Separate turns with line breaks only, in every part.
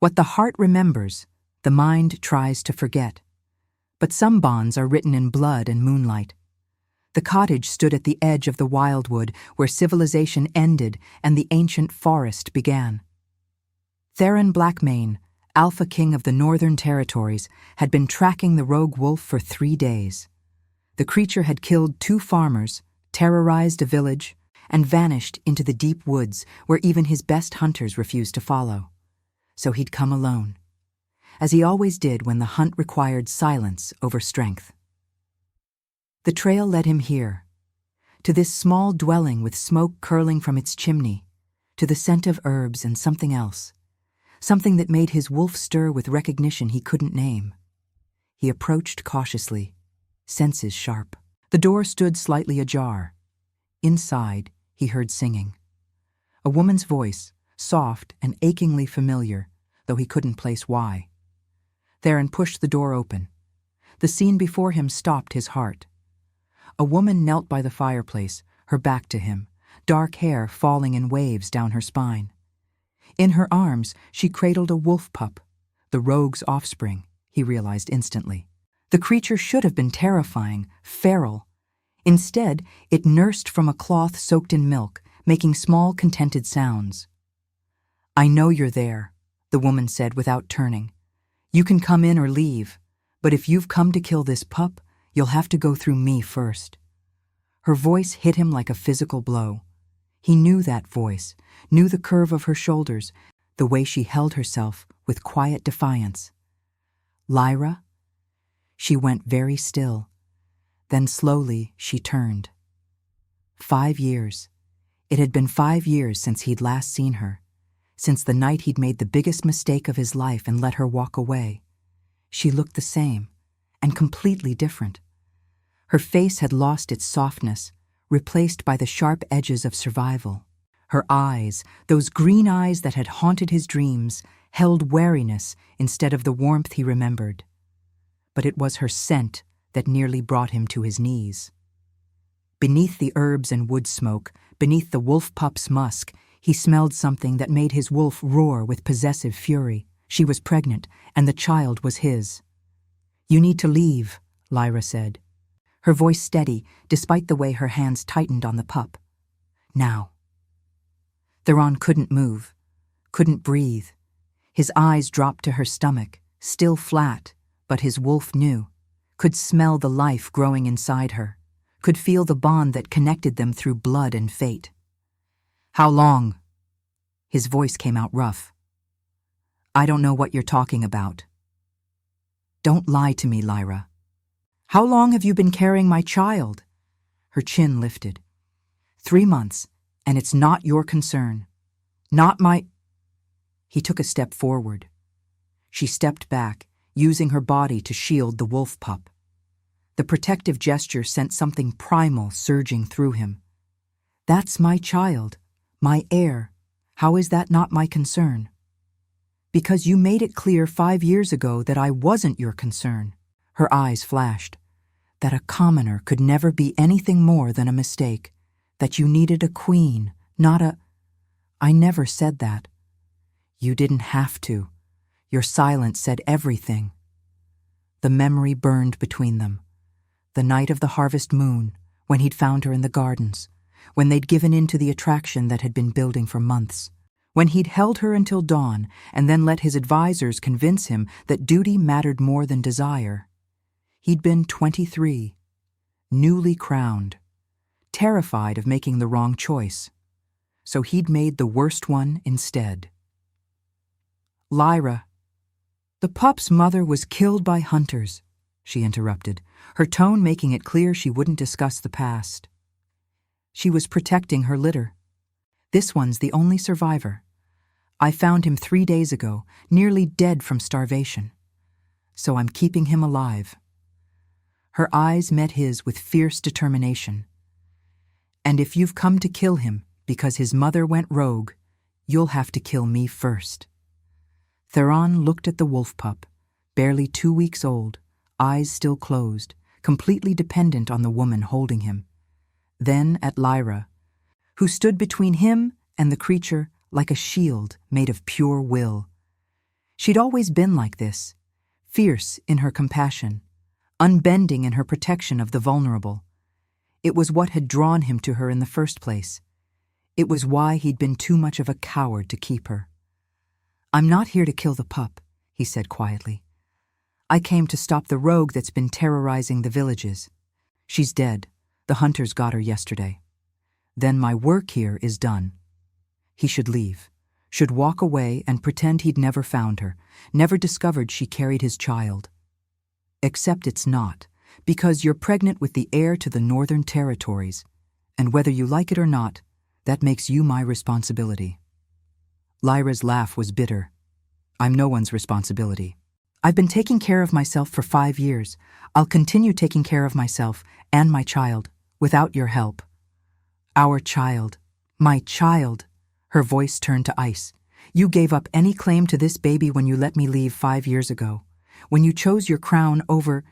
What the heart remembers, the mind tries to forget. But some bonds are written in blood and moonlight. The cottage stood at the edge of the wildwood where civilization ended and the ancient forest began. Theron Blackmane, Alpha King of the Northern Territories, had been tracking the rogue wolf for 3 days. The creature had killed 2 farmers, terrorized a village, and vanished into the deep woods where even his best hunters refused to follow. So he'd come alone, as he always did when the hunt required silence over strength. The trail led him here, to this small dwelling with smoke curling from its chimney, to the scent of herbs and something else, something that made his wolf stir with recognition he couldn't name. He approached cautiously, senses sharp. The door stood slightly ajar. Inside, he heard singing. A woman's voice, soft and achingly familiar, though he couldn't place why. Theron pushed the door open. The scene before him stopped his heart. A woman knelt by the fireplace, her back to him, dark hair falling in waves down her spine. In her arms, she cradled a wolf pup, the rogue's offspring, he realized instantly. The creature should have been terrifying, feral. Instead, it nursed from a cloth soaked in milk, making small, contented sounds. "I know you're there," the woman said without turning. "You can come in or leave, but if you've come to kill this pup, you'll have to go through me first." Her voice hit him like a physical blow. He knew that voice, knew the curve of her shoulders, the way she held herself with quiet defiance. "Lyra?" She went very still. Then slowly she turned. 5 years. It had been 5 years since he'd last seen her, since the night he'd made the biggest mistake of his life and let her walk away. She looked the same, and completely different. Her face had lost its softness, replaced by the sharp edges of survival. Her eyes, those green eyes that had haunted his dreams, held wariness instead of the warmth he remembered. But it was her scent that nearly brought him to his knees. Beneath the herbs and wood smoke, beneath the wolf pup's musk, he smelled something that made his wolf roar with possessive fury. She was pregnant, and the child was his. "You need to leave," Lyra said, her voice steady despite the way her hands tightened on the pup. "Now." Theron couldn't move, couldn't breathe. His eyes dropped to her stomach, still flat, but his wolf knew, could smell the life growing inside her, could feel the bond that connected them through blood and fate. "How long?" His voice came out rough. "I don't know what you're talking about." "Don't lie to me, Lyra. How long have you been carrying my child?" Her chin lifted. 3 months, and it's not your concern. Not my—" He took a step forward. She stepped back, using her body to shield the wolf pup. The protective gesture sent something primal surging through him. "That's my child, my heir. How is that not my concern?" "Because you made it clear 5 years ago that I wasn't your concern." Her eyes flashed. "That a commoner could never be anything more than a mistake. That you needed a queen, not a—" "I never said that." "You didn't have to. Your silence said everything." The memory burned between them. The night of the harvest moon, when he'd found her in the gardens, when they'd given in to the attraction that had been building for months, when he'd held her until dawn and then let his advisors convince him that duty mattered more than desire. He'd been 23, newly crowned, terrified of making the wrong choice, so he'd made the worst one instead. "Lyra, the pup's mother was killed by hunters," she interrupted, her tone making it clear she wouldn't discuss the past. "She was protecting her litter. This one's the only survivor. I found him 3 days ago, nearly dead from starvation. So I'm keeping him alive." Her eyes met his with fierce determination. "And if you've come to kill him because his mother went rogue, you'll have to kill me first." Theron looked at the wolf pup, barely 2 weeks old, eyes still closed, completely dependent on the woman holding him. Then at Lyra, who stood between him and the creature like a shield made of pure will. She'd always been like this, fierce in her compassion, unbending in her protection of the vulnerable. It was what had drawn him to her in the first place. It was why he'd been too much of a coward to keep her. "I'm not here to kill the pup," he said quietly. "I came to stop the rogue that's been terrorizing the villages. She's dead. The hunters got her yesterday. Then my work here is done." He should leave, should walk away and pretend he'd never found her, never discovered she carried his child. Except it's not, because you're pregnant with the heir to the Northern Territories, and whether you like it or not, that makes you my responsibility. Lyra's laugh was bitter. "I'm no one's responsibility. I've been taking care of myself for 5 years. I'll continue taking care of myself and my child, without your help." "Our child. My child." Her voice turned to ice. "You gave up any claim to this baby when you let me leave 5 years ago. When you chose your crown over—"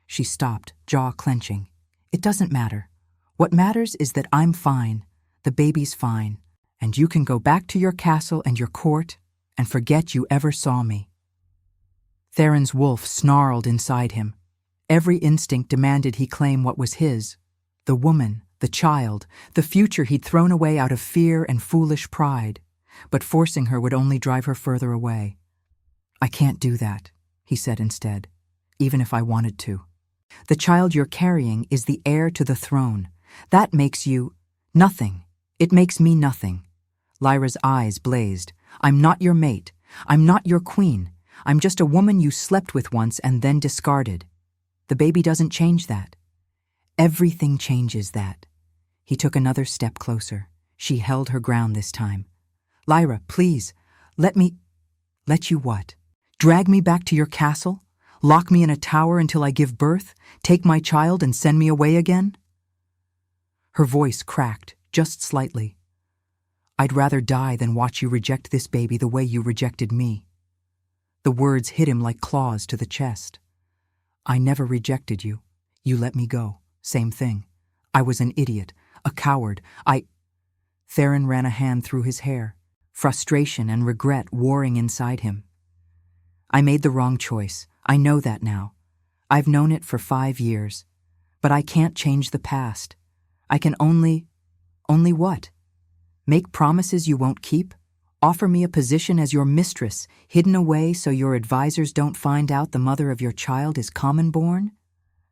She stopped, jaw clenching. "It doesn't matter. What matters is that I'm fine, the baby's fine, and you can go back to your castle and your court and forget you ever saw me." Theron's wolf snarled inside him. Every instinct demanded he claim what was his: the woman, the child, the future he'd thrown away out of fear and foolish pride. But forcing her would only drive her further away. "I can't do that," he said instead, "even if I wanted to. The child you're carrying is the heir to the throne. That makes you nothing. It makes me nothing." Lyra's eyes blazed. "I'm not your mate. I'm not your queen. I'm just a woman you slept with once and then discarded. The baby doesn't change that. Everything changes that." He took another step closer. She held her ground this time. "Lyra, please, let me—" "Let you what? Drag me back to your castle? Lock me in a tower until I give birth? Take my child and send me away again?" Her voice cracked, just slightly. "I'd rather die than watch you reject this baby the way you rejected me." The words hit him like claws to the chest. "I never rejected you. You let me go. Same thing. I was an idiot, a coward. Theron ran a hand through his hair, frustration and regret warring inside him. "I made the wrong choice. I know that now. I've known it for 5 years. But I can't change the past. I can only what? Make promises you won't keep? Offer me a position as your mistress, hidden away so your advisors don't find out the mother of your child is common-born?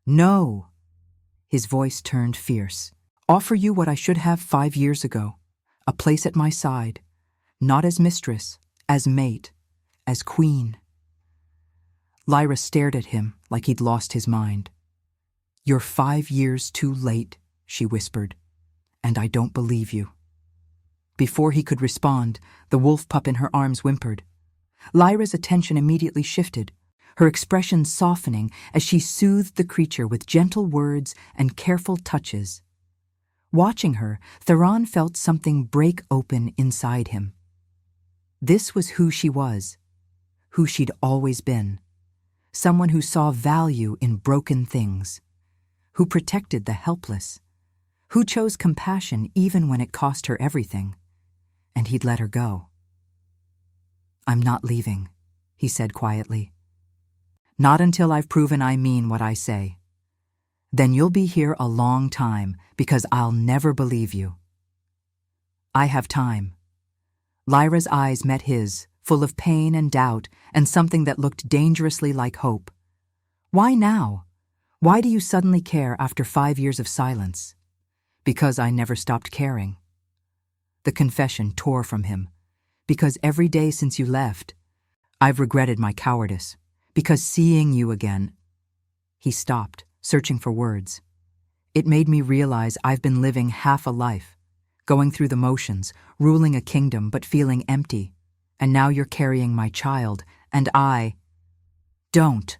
No." His voice turned fierce. "Offer you what I should have 5 years ago. A place at my side. Not as mistress, as mate, as queen." Lyra stared at him like he'd lost his mind. "You're 5 years too late," she whispered, "and I don't believe you." Before he could respond, the wolf pup in her arms whimpered. Lyra's attention immediately shifted, her expression softening as she soothed the creature with gentle words and careful touches. Watching her, Theron felt something break open inside him. This was who she was, who she'd always been. Someone who saw value in broken things, who protected the helpless, who chose compassion even when it cost her everything, and he'd let her go. "I'm not leaving," he said quietly. "Not until I've proven I mean what I say. Then you'll be here a long time because I'll never believe you." "I have time." Lyra's eyes met his, full of pain and doubt and something that looked dangerously like hope. "Why now? Why do you suddenly care after 5 years of silence?" "Because I never stopped caring." The confession tore from him. "Because every day since you left, I've regretted my cowardice. Because seeing you again—" He stopped, searching for words. "It made me realize I've been living half a life, going through the motions, ruling a kingdom but feeling empty. And now you're carrying my child, and I—" "Don't."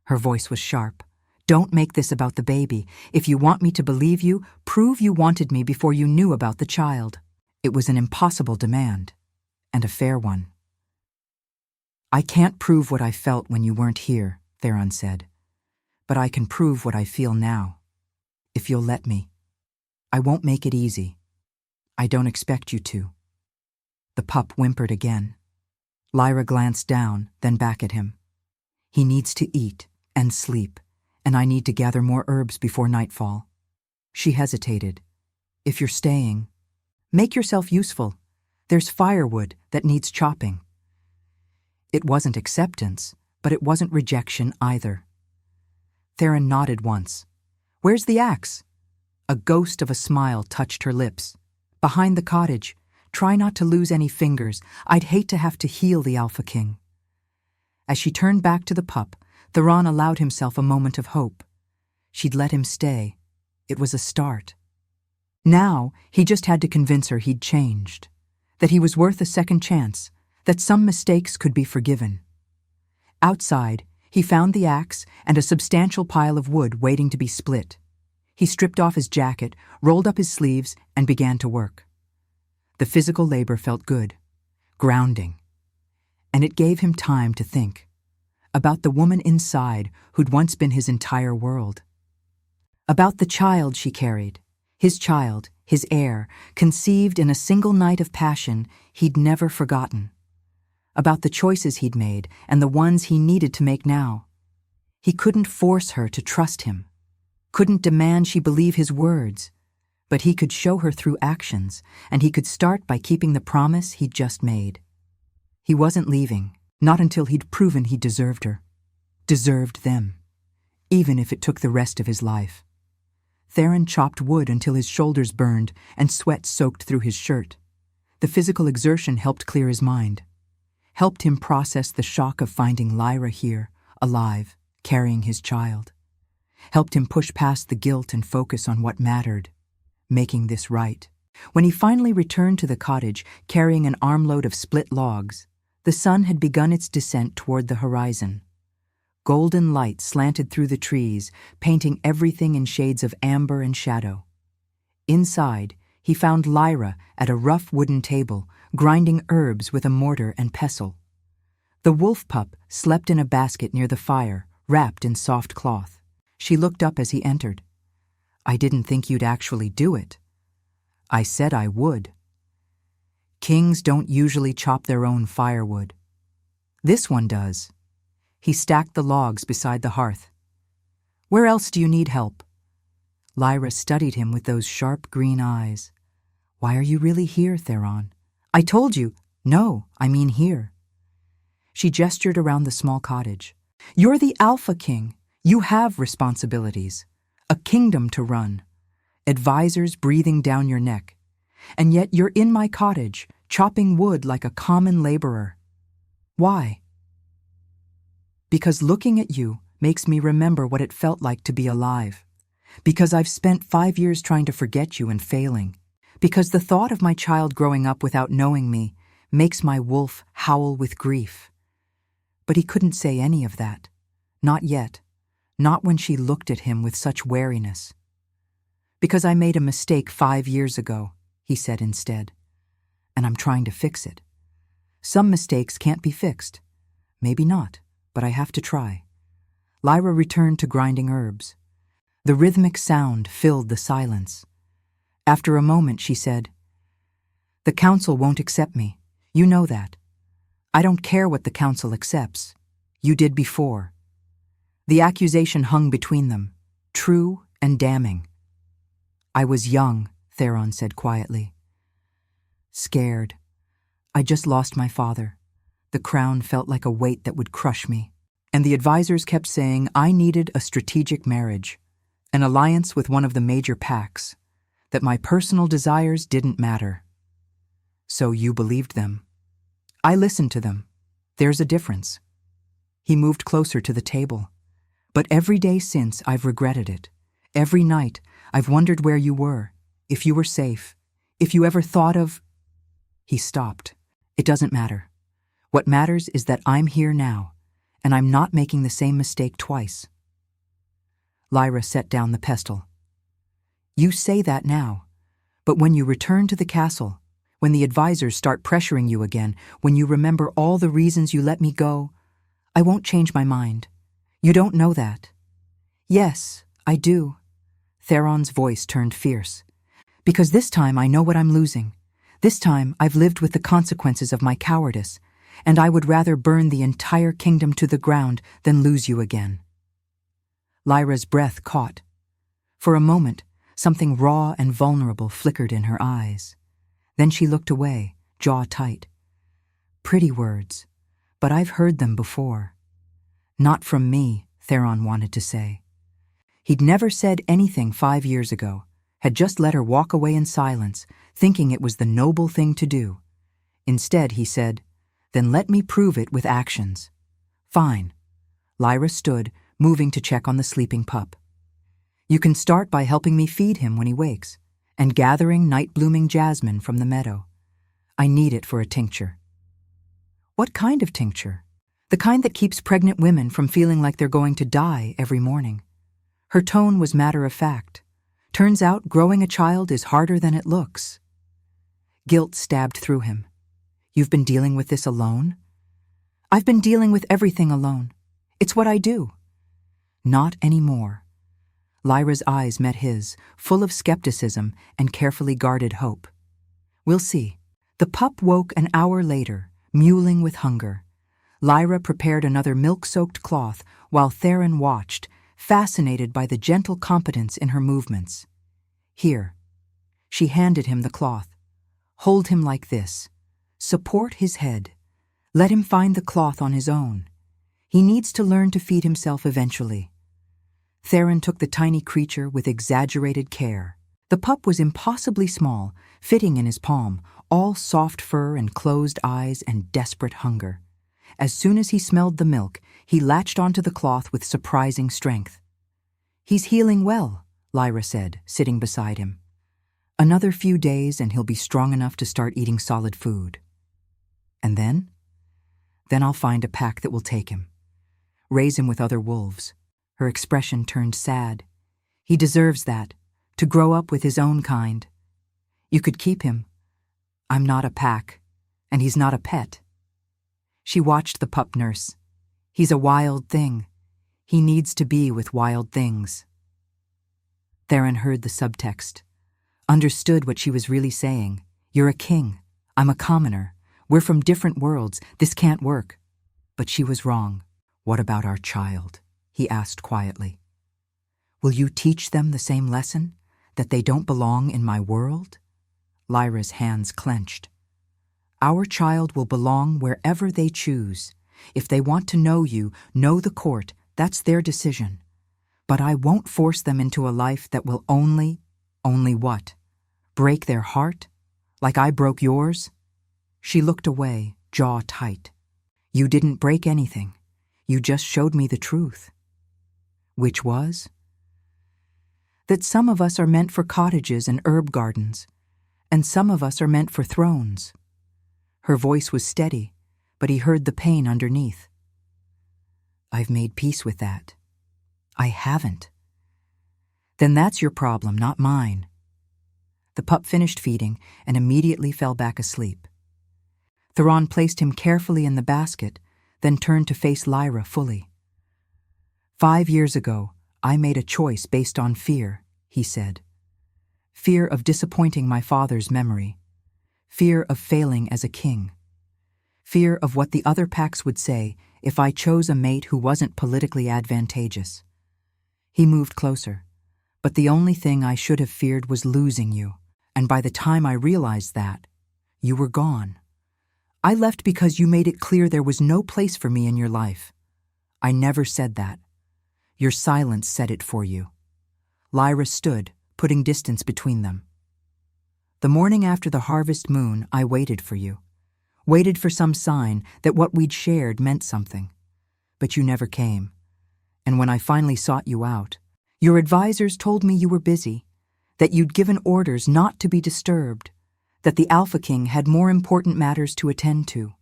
Her voice was sharp. "Don't make this about the baby. If you want me to believe you, prove you wanted me before you knew about the child." It was an impossible demand, and a fair one. "I can't prove what I felt when you weren't here," Theron said. "But I can prove what I feel now. If you'll let me. I won't make it easy. I don't expect you to." The pup whimpered again. Lyra glanced down, then back at him. He needs to eat and sleep, and I need to gather more herbs before nightfall. She hesitated. If you're staying, make yourself useful. There's firewood that needs chopping. It wasn't acceptance, but it wasn't rejection either. Theron nodded once. Where's the axe? A ghost of a smile touched her lips. Behind the cottage. Try not to lose any fingers. I'd hate to have to heal the Alpha King. As she turned back to the pup, Theron allowed himself a moment of hope. She'd let him stay. It was a start. Now, he just had to convince her he'd changed, that he was worth a second chance, that some mistakes could be forgiven. Outside, he found the axe and a substantial pile of wood waiting to be split. He stripped off his jacket, rolled up his sleeves, and began to work. The physical labor felt good, grounding, and it gave him time to think about the woman inside who'd once been his entire world. About the child she carried, his child, his heir, conceived in a single night of passion he'd never forgotten. About the choices he'd made and the ones he needed to make now. He couldn't force her to trust him, couldn't demand she believe his words, but he could show her through actions, and he could start by keeping the promise he'd just made. He wasn't leaving, not until he'd proven he deserved her. Deserved them, even if it took the rest of his life. Theron chopped wood until his shoulders burned and sweat soaked through his shirt. The physical exertion helped clear his mind, helped him process the shock of finding Lyra here, alive, carrying his child, helped him push past the guilt and focus on what mattered, making this right. When he finally returned to the cottage, carrying an armload of split logs, the sun had begun its descent toward the horizon. Golden light slanted through the trees, painting everything in shades of amber and shadow. Inside, he found Lyra at a rough wooden table, grinding herbs with a mortar and pestle. The wolf pup slept in a basket near the fire, wrapped in soft cloth. She looked up as he entered. I didn't think you'd actually do it. I said I would. Kings don't usually chop their own firewood. This one does. He stacked the logs beside the hearth. Where else do you need help? Lyra studied him with those sharp green eyes. Why are you really here, Theron? I told you. No, I mean here. She gestured around the small cottage. You're the Alpha King. You have responsibilities. A kingdom to run. Advisors breathing down your neck. And yet you're in my cottage, chopping wood like a common laborer. Why? Because looking at you makes me remember what it felt like to be alive. Because I've spent 5 years trying to forget you and failing. Because the thought of my child growing up without knowing me makes my wolf howl with grief. But he couldn't say any of that. Not yet. Not when she looked at him with such wariness. Because I made a mistake 5 years ago, he said instead. And I'm trying to fix it. Some mistakes can't be fixed. Maybe not, but I have to try. Lyra returned to grinding herbs. The rhythmic sound filled the silence. After a moment, she said, The council won't accept me. You know that. I don't care what the council accepts. You did before. The accusation hung between them, true and damning. I was young, Theron said quietly. Scared. I just lost my father. The crown felt like a weight that would crush me. And the advisors kept saying I needed a strategic marriage, an alliance with one of the major packs, that my personal desires didn't matter. So you believed them. I listened to them. There's a difference. He moved closer to the table. But every day since, I've regretted it. Every night, I've wondered where you were, if you were safe, if you ever thought of... He stopped. It doesn't matter. What matters is that I'm here now, and I'm not making the same mistake twice. Lyra set down the pestle. You say that now, but when you return to the castle, when the advisors start pressuring you again, when you remember all the reasons you let me go, I won't change my mind. You don't know that. Yes, I do. Theron's voice turned fierce. Because this time I know what I'm losing. This time I've lived with the consequences of my cowardice, and I would rather burn the entire kingdom to the ground than lose you again." Lyra's breath caught. For a moment, something raw and vulnerable flickered in her eyes. Then she looked away, jaw tight. "Pretty words, but I've heard them before." "Not from me," Theron wanted to say. He'd never said anything 5 years ago, had just let her walk away in silence, thinking it was the noble thing to do. Instead, he said, "Then let me prove it with actions." "Fine." Lyra stood, moving to check on the sleeping pup. "You can start by helping me feed him when he wakes, and gathering night-blooming jasmine from the meadow. I need it for a tincture." "What kind of tincture?" "The kind that keeps pregnant women from feeling like they're going to die every morning." Her tone was matter-of-fact. "Turns out growing a child is harder than it looks." Guilt stabbed through him. "You've been dealing with this alone?" "I've been dealing with everything alone. It's what I do." "Not anymore." Lyra's eyes met his, full of skepticism and carefully guarded hope. "We'll see." The pup woke an hour later, mewling with hunger. Lyra prepared another milk-soaked cloth while Theron watched, fascinated by the gentle competence in her movements. "Here." She handed him the cloth. "Hold him like this. Support his head. Let him find the cloth on his own. He needs to learn to feed himself eventually." Theron took the tiny creature with exaggerated care. The pup was impossibly small, fitting in his palm, all soft fur and closed eyes and desperate hunger. As soon as he smelled the milk, he latched onto the cloth with surprising strength. "He's healing well," Lyra said, sitting beside him. "Another few days and he'll be strong enough to start eating solid food." "And then?" "Then I'll find a pack that will take him. Raise him with other wolves." Her expression turned sad. "He deserves that, to grow up with his own kind. You could keep him. I'm not a pack, and he's not a pet." She watched the pup nurse. "He's a wild thing. He needs to be with wild things." Theron heard the subtext, understood what she was really saying. "You're a king. I'm a commoner. We're from different worlds. This can't work." But she was wrong. "What about our child?" he asked quietly. "Will you teach them the same lesson, that they don't belong in my world?" Lyra's hands clenched. "Our child will belong wherever they choose. If they want to know you, know the court, that's their decision. But I won't force them into a life that will only what? Break their heart? Like I broke yours?" She looked away, jaw tight. "You didn't break anything. You just showed me the truth." "Which was?" "That some of us are meant for cottages and herb gardens, and some of us are meant for thrones." Her voice was steady, but he heard the pain underneath. "I've made peace with that." "I haven't." "Then that's your problem, not mine." The pup finished feeding and immediately fell back asleep. Theron placed him carefully in the basket, then turned to face Lyra fully. "5 years ago, I made a choice based on fear," he said. "Fear of disappointing my father's memory. Fear of failing as a king. Fear of what the other packs would say if I chose a mate who wasn't politically advantageous." He moved closer. "But the only thing I should have feared was losing you, and by the time I realized that, you were gone. I left because you made it clear there was no place for me in your life. I never said that. Your silence said it for you." Lyra stood, putting distance between them. "The morning after the harvest moon, I waited for you. Waited for some sign that what we'd shared meant something. But you never came. And when I finally sought you out, your advisors told me you were busy, that you'd given orders not to be disturbed, that the Alpha King had more important matters to attend to."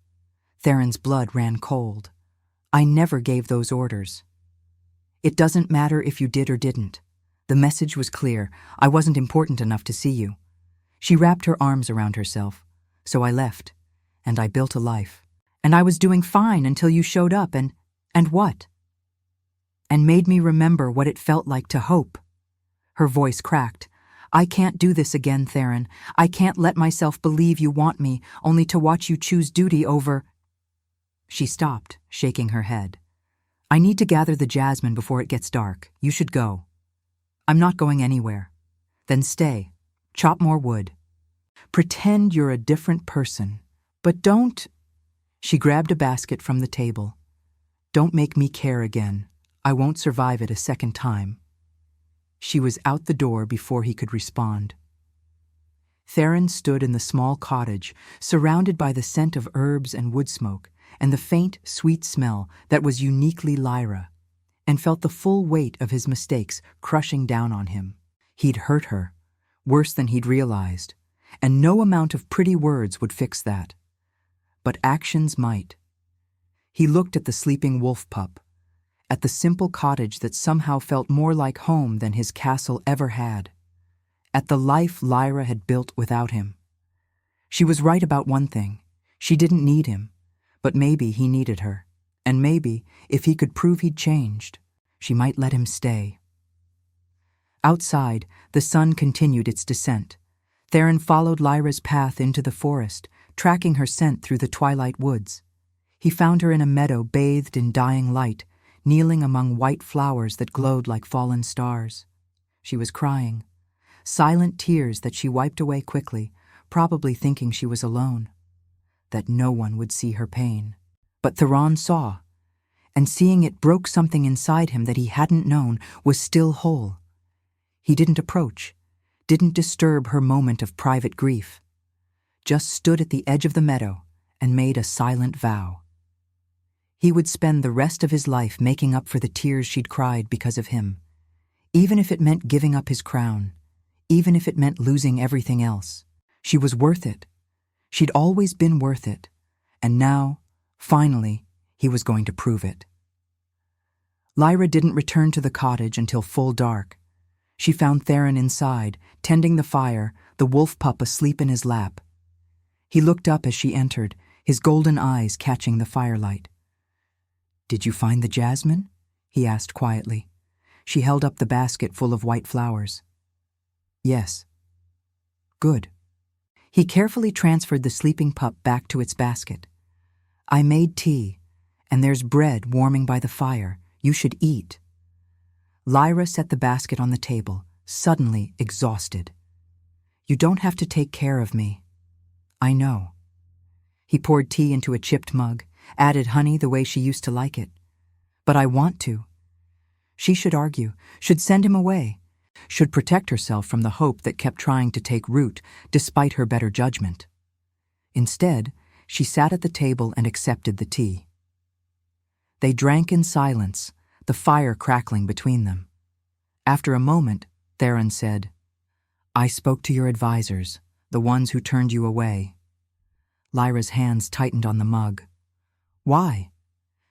Theron's blood ran cold. "I never gave those orders." "It doesn't matter if you did or didn't. The message was clear. I wasn't important enough to see you." She wrapped her arms around herself. "So I left, and I built a life. And I was doing fine until you showed up and what? And made me remember what it felt like to hope." Her voice cracked. "I can't do this again, Theron. I can't let myself believe you want me, only to watch you choose duty over—" She stopped, shaking her head. I need to gather the jasmine before it gets dark. You should go. I'm not going anywhere. Then stay. Chop more wood. Pretend you're a different person. But don't... She grabbed a basket from the table. Don't make me care again. I won't survive it a second time. She was out the door before he could respond. Theron stood in the small cottage, surrounded by the scent of herbs and wood smoke, and the faint, sweet smell that was uniquely Lyra, and felt the full weight of his mistakes crushing down on him. He'd hurt her, worse than he'd realized, and no amount of pretty words would fix that. But actions might. He looked at the sleeping wolf pup, at the simple cottage that somehow felt more like home than his castle ever had, at the life Lyra had built without him. She was right about one thing. She didn't need him, but maybe he needed her, and maybe, if he could prove he'd changed, she might let him stay. Outside, the sun continued its descent. Theron followed Lyra's path into the forest, tracking her scent through the twilight woods. He found her in a meadow bathed in dying light, kneeling among white flowers that glowed like fallen stars. She was crying, silent tears that she wiped away quickly, probably thinking she was alone, that no one would see her pain. But Theron saw, and seeing it broke something inside him that he hadn't known was still whole. He didn't approach, didn't disturb her moment of private grief, just stood at the edge of the meadow and made a silent vow. He would spend the rest of his life making up for the tears she'd cried because of him, even if it meant giving up his crown, even if it meant losing everything else. She was worth it. She'd always been worth it, and now, finally, he was going to prove it. Lyra didn't return to the cottage until full dark. She found Theron inside, tending the fire, the wolf pup asleep in his lap. He looked up as she entered, his golden eyes catching the firelight. "Did you find the jasmine?" he asked quietly. She held up the basket full of white flowers. "Yes." "Good." He carefully transferred the sleeping pup back to its basket. "I made tea, and there's bread warming by the fire. You should eat." Lyra set the basket on the table, suddenly exhausted. "You don't have to take care of me." "I know." He poured tea into a chipped mug, added honey the way she used to like it. "But I want to." She should argue, should send him away, should protect herself from the hope that kept trying to take root despite her better judgment. Instead, she sat at the table and accepted the tea. They drank in silence, the fire crackling between them. After a moment, Theron said, "I spoke to your advisors, the ones who turned you away." Lyra's hands tightened on the mug. "Why?"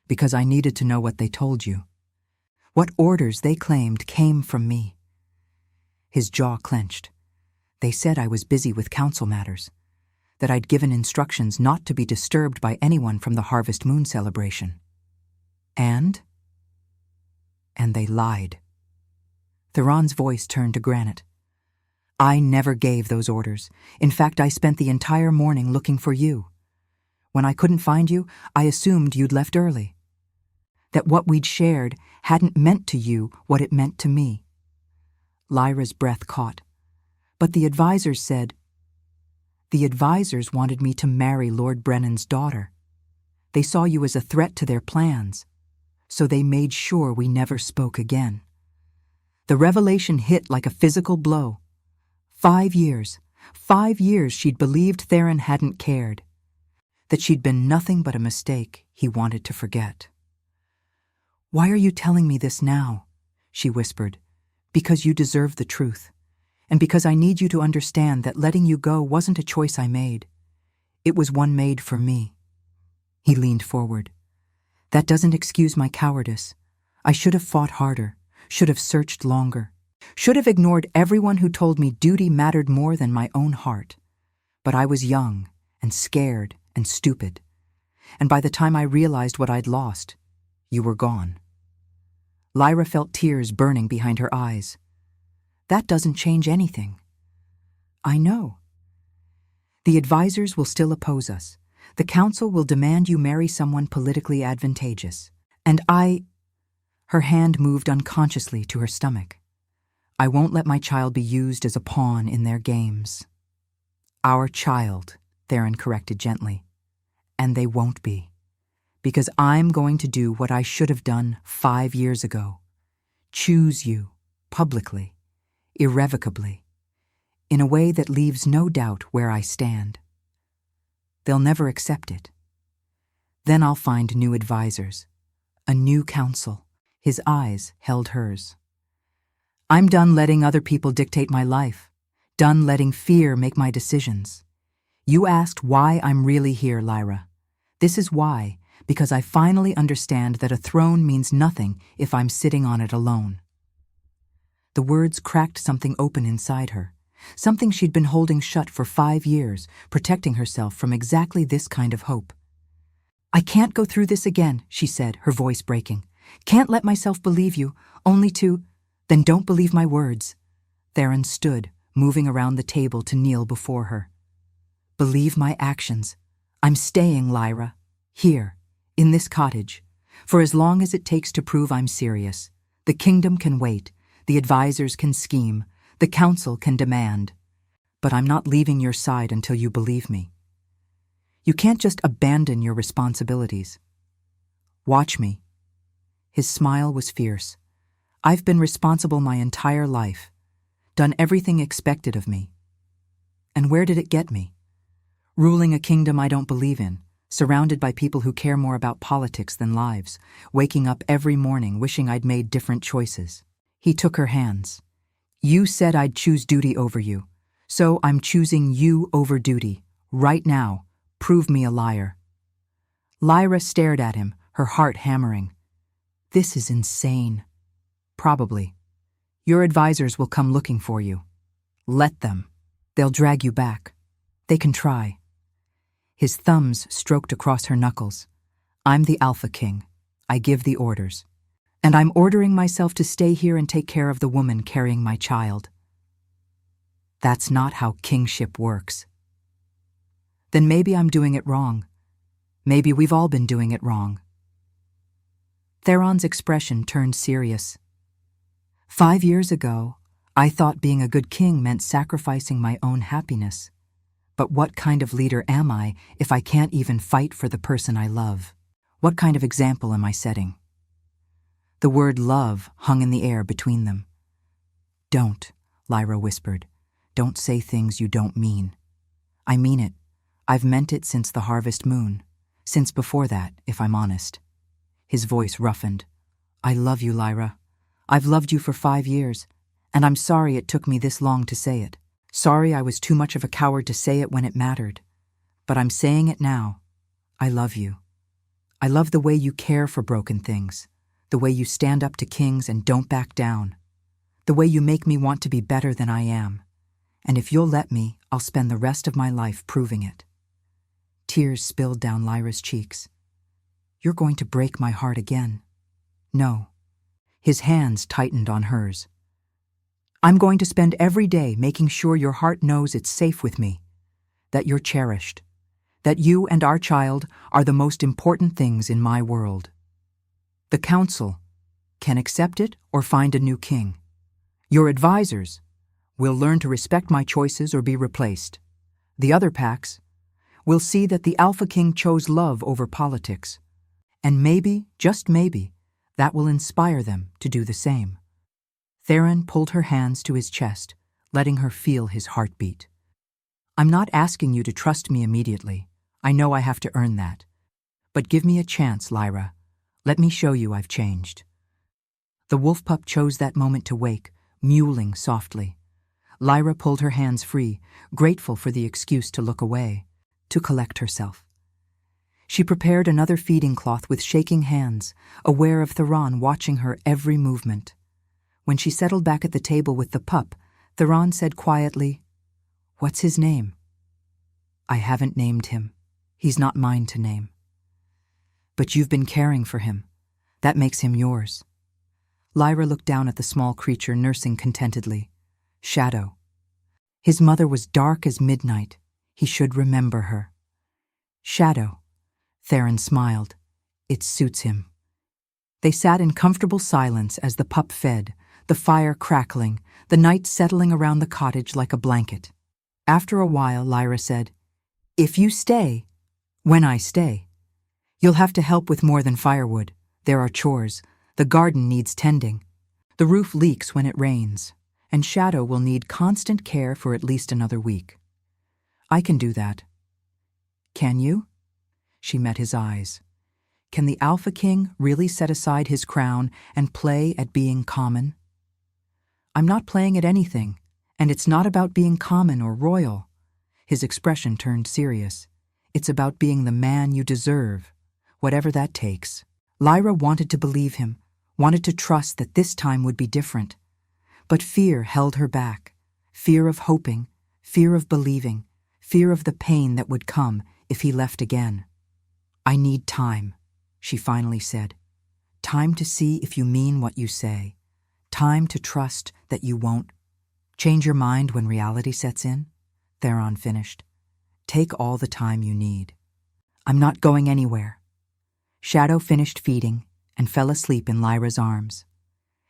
"Because I needed to know what they told you. What orders they claimed came from me." His jaw clenched. "They said I was busy with council matters, that I'd given instructions not to be disturbed by anyone from the Harvest Moon celebration." And they lied. Theron's voice turned to granite. "I never gave those orders. In fact, I spent the entire morning looking for you. When I couldn't find you, I assumed you'd left early. That what we'd shared hadn't meant to you what it meant to me." Lyra's breath caught. "But the advisors said..." "The advisors wanted me to marry Lord Brennan's daughter. They saw you as a threat to their plans, so they made sure we never spoke again." The revelation hit like a physical blow. 5 years she'd believed Theron hadn't cared, that she'd been nothing but a mistake he wanted to forget. "Why are you telling me this now?" she whispered. "Because you deserve the truth, and because I need you to understand that letting you go wasn't a choice I made. It was one made for me." He leaned forward. "That doesn't excuse my cowardice. I should have fought harder, should have searched longer, should have ignored everyone who told me duty mattered more than my own heart. But I was young and scared and stupid, and by the time I realized what I'd lost, you were gone." Lyra felt tears burning behind her eyes. "That doesn't change anything." "I know. The advisors will still oppose us. The council will demand you marry someone politically advantageous. And Her hand moved unconsciously to her stomach. I won't let my child be used as a pawn in their games. Our child, Theron corrected gently. And they won't be. Because I'm going to do what I should have done 5 years ago. Choose you, publicly, irrevocably, in a way that leaves no doubt where I stand. They'll never accept it. Then I'll find new advisors, a new council. His eyes held hers. I'm done letting other people dictate my life, done letting fear make my decisions. You asked why I'm really here, Lyra. This is why, because I finally understand that a throne means nothing if I'm sitting on it alone. The words cracked something open inside her, something she'd been holding shut for 5 years, protecting herself from exactly this kind of hope. I can't go through this again, she said, her voice breaking. Can't let myself believe you, only to... Then don't believe my words. Theron stood, moving around the table to kneel before her. Believe my actions. I'm staying, Lyra. Here, in this cottage, for as long as it takes to prove I'm serious. The kingdom can wait, the advisors can scheme, the council can demand. But I'm not leaving your side until you believe me. You can't just abandon your responsibilities. Watch me. His smile was fierce. I've been responsible my entire life, done everything expected of me. And where did it get me? Ruling a kingdom I don't believe in, surrounded by people who care more about politics than lives, waking up every morning wishing I'd made different choices. He took her hands. You said I'd choose duty over you, so I'm choosing you over duty. Right now, prove me a liar. Lyra stared at him, her heart hammering. This is insane. Probably. Your advisors will come looking for you. Let them. They'll drag you back. They can try. His thumbs stroked across her knuckles. I'm the Alpha King. I give the orders. And I'm ordering myself to stay here and take care of the woman carrying my child. That's not how kingship works. Then maybe I'm doing it wrong. Maybe we've all been doing it wrong. Theron's expression turned serious. 5 years ago, I thought being a good king meant sacrificing my own happiness. But what kind of leader am I if I can't even fight for the person I love? What kind of example am I setting? The word love hung in the air between them. Don't, Lyra whispered. Don't say things you don't mean. I mean it. I've meant it since the harvest moon. Since before that, if I'm honest. His voice roughened. I love you, Lyra. I've loved you for 5 years, and I'm sorry it took me this long to say it. Sorry I was too much of a coward to say it when it mattered. But I'm saying it now. I love you. I love the way you care for broken things, the way you stand up to kings and don't back down, the way you make me want to be better than I am. And if you'll let me, I'll spend the rest of my life proving it. Tears spilled down Lyra's cheeks. You're going to break my heart again. No. His hands tightened on hers. I'm going to spend every day making sure your heart knows it's safe with me, that you're cherished, that you and our child are the most important things in my world. The council can accept it or find a new king. Your advisors will learn to respect my choices or be replaced. The other packs will see that the Alpha King chose love over politics. And maybe, just maybe, that will inspire them to do the same. Theron pulled her hands to his chest, letting her feel his heartbeat. I'm not asking you to trust me immediately. I know I have to earn that. But give me a chance, Lyra. Let me show you I've changed. The wolf pup chose that moment to wake, mewling softly. Lyra pulled her hands free, grateful for the excuse to look away, to collect herself. She prepared another feeding cloth with shaking hands, aware of Theron watching her every movement. When she settled back at the table with the pup, Theron said quietly, What's his name? I haven't named him. He's not mine to name. But you've been caring for him. That makes him yours. Lyra looked down at the small creature nursing contentedly. Shadow. His mother was dark as midnight. He should remember her. Shadow. Theron smiled. It suits him. They sat in comfortable silence as the pup fed, the fire crackling, the night settling around the cottage like a blanket. After a while, Lyra said, "If you stay, when I stay, you'll have to help with more than firewood. There are chores. The garden needs tending. The roof leaks when it rains, and Shadow will need constant care for at least another week. I can do that." "Can you?" She met his eyes. Can the Alpha King really set aside his crown and play at being common? "I'm not playing at anything, and it's not about being common or royal." His expression turned serious. "It's about being the man you deserve, whatever that takes." Lyra wanted to believe him, wanted to trust that this time would be different. But fear held her back. Fear of hoping, fear of believing, fear of the pain that would come if he left again. "I need time," she finally said. "Time to see if you mean what you say. Time to trust that you won't change your mind when reality sets in." Theron finished. "Take all the time you need. I'm not going anywhere." Shadow finished feeding and fell asleep in Lyra's arms.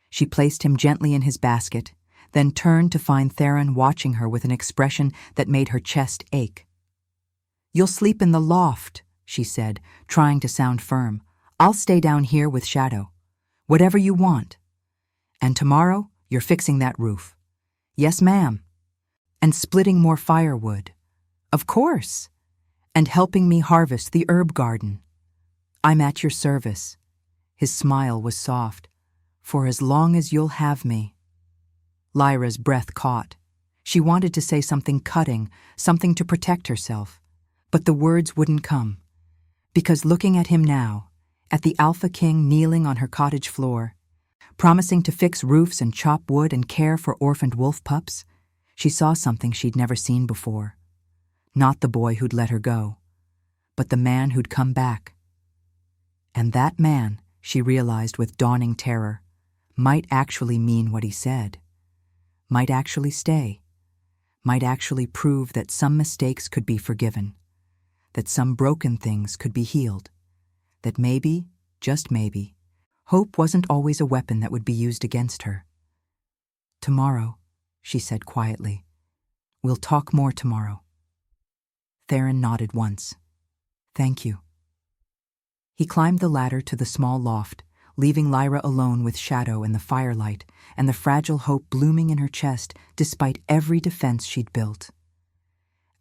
She placed him gently in his basket, then turned to find Theron watching her with an expression that made her chest ache. "You'll sleep in the loft," she said, trying to sound firm. "I'll stay down here with Shadow. Whatever you want. And tomorrow, you're fixing that roof." "Yes, ma'am." "And splitting more firewood." "Of course." "And helping me harvest the herb garden." "I'm at your service." His smile was soft. "For as long as you'll have me." Lyra's breath caught. She wanted to say something cutting, something to protect herself. But the words wouldn't come. Because looking at him now, at the Alpha King kneeling on her cottage floor, promising to fix roofs and chop wood and care for orphaned wolf pups, she saw something she'd never seen before. Not the boy who'd let her go, but the man who'd come back. And that man, she realized with dawning terror, might actually mean what he said, might actually stay, might actually prove that some mistakes could be forgiven, that some broken things could be healed, that maybe, just maybe, hope wasn't always a weapon that would be used against her. "Tomorrow," she said quietly. "We'll talk more tomorrow." Theron nodded once. "Thank you." He climbed the ladder to the small loft, leaving Lyra alone with Shadow and the firelight and the fragile hope blooming in her chest despite every defense she'd built.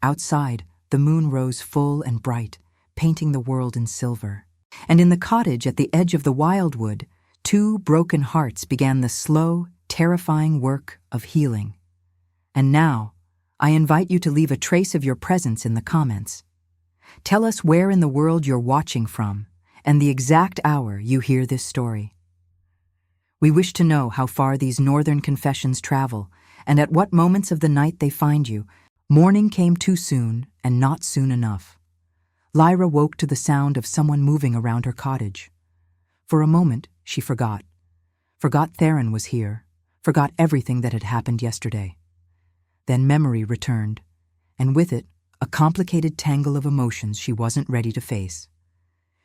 Outside, the moon rose full and bright, painting the world in silver. And in the cottage at the edge of the wildwood, two broken hearts began the slow, terrifying work of healing. And now, I invite you to leave a trace of your presence in the comments. Tell us where in the world you're watching from, and the exact hour you hear this story. We wish to know how far these northern confessions travel, and at what moments of the night they find you. Morning came too soon, and not soon enough. Lyra woke to the sound of someone moving around her cottage. For a moment, she forgot. Forgot Theron was here, forgot everything that had happened yesterday. Then memory returned, and with it, a complicated tangle of emotions she wasn't ready to face.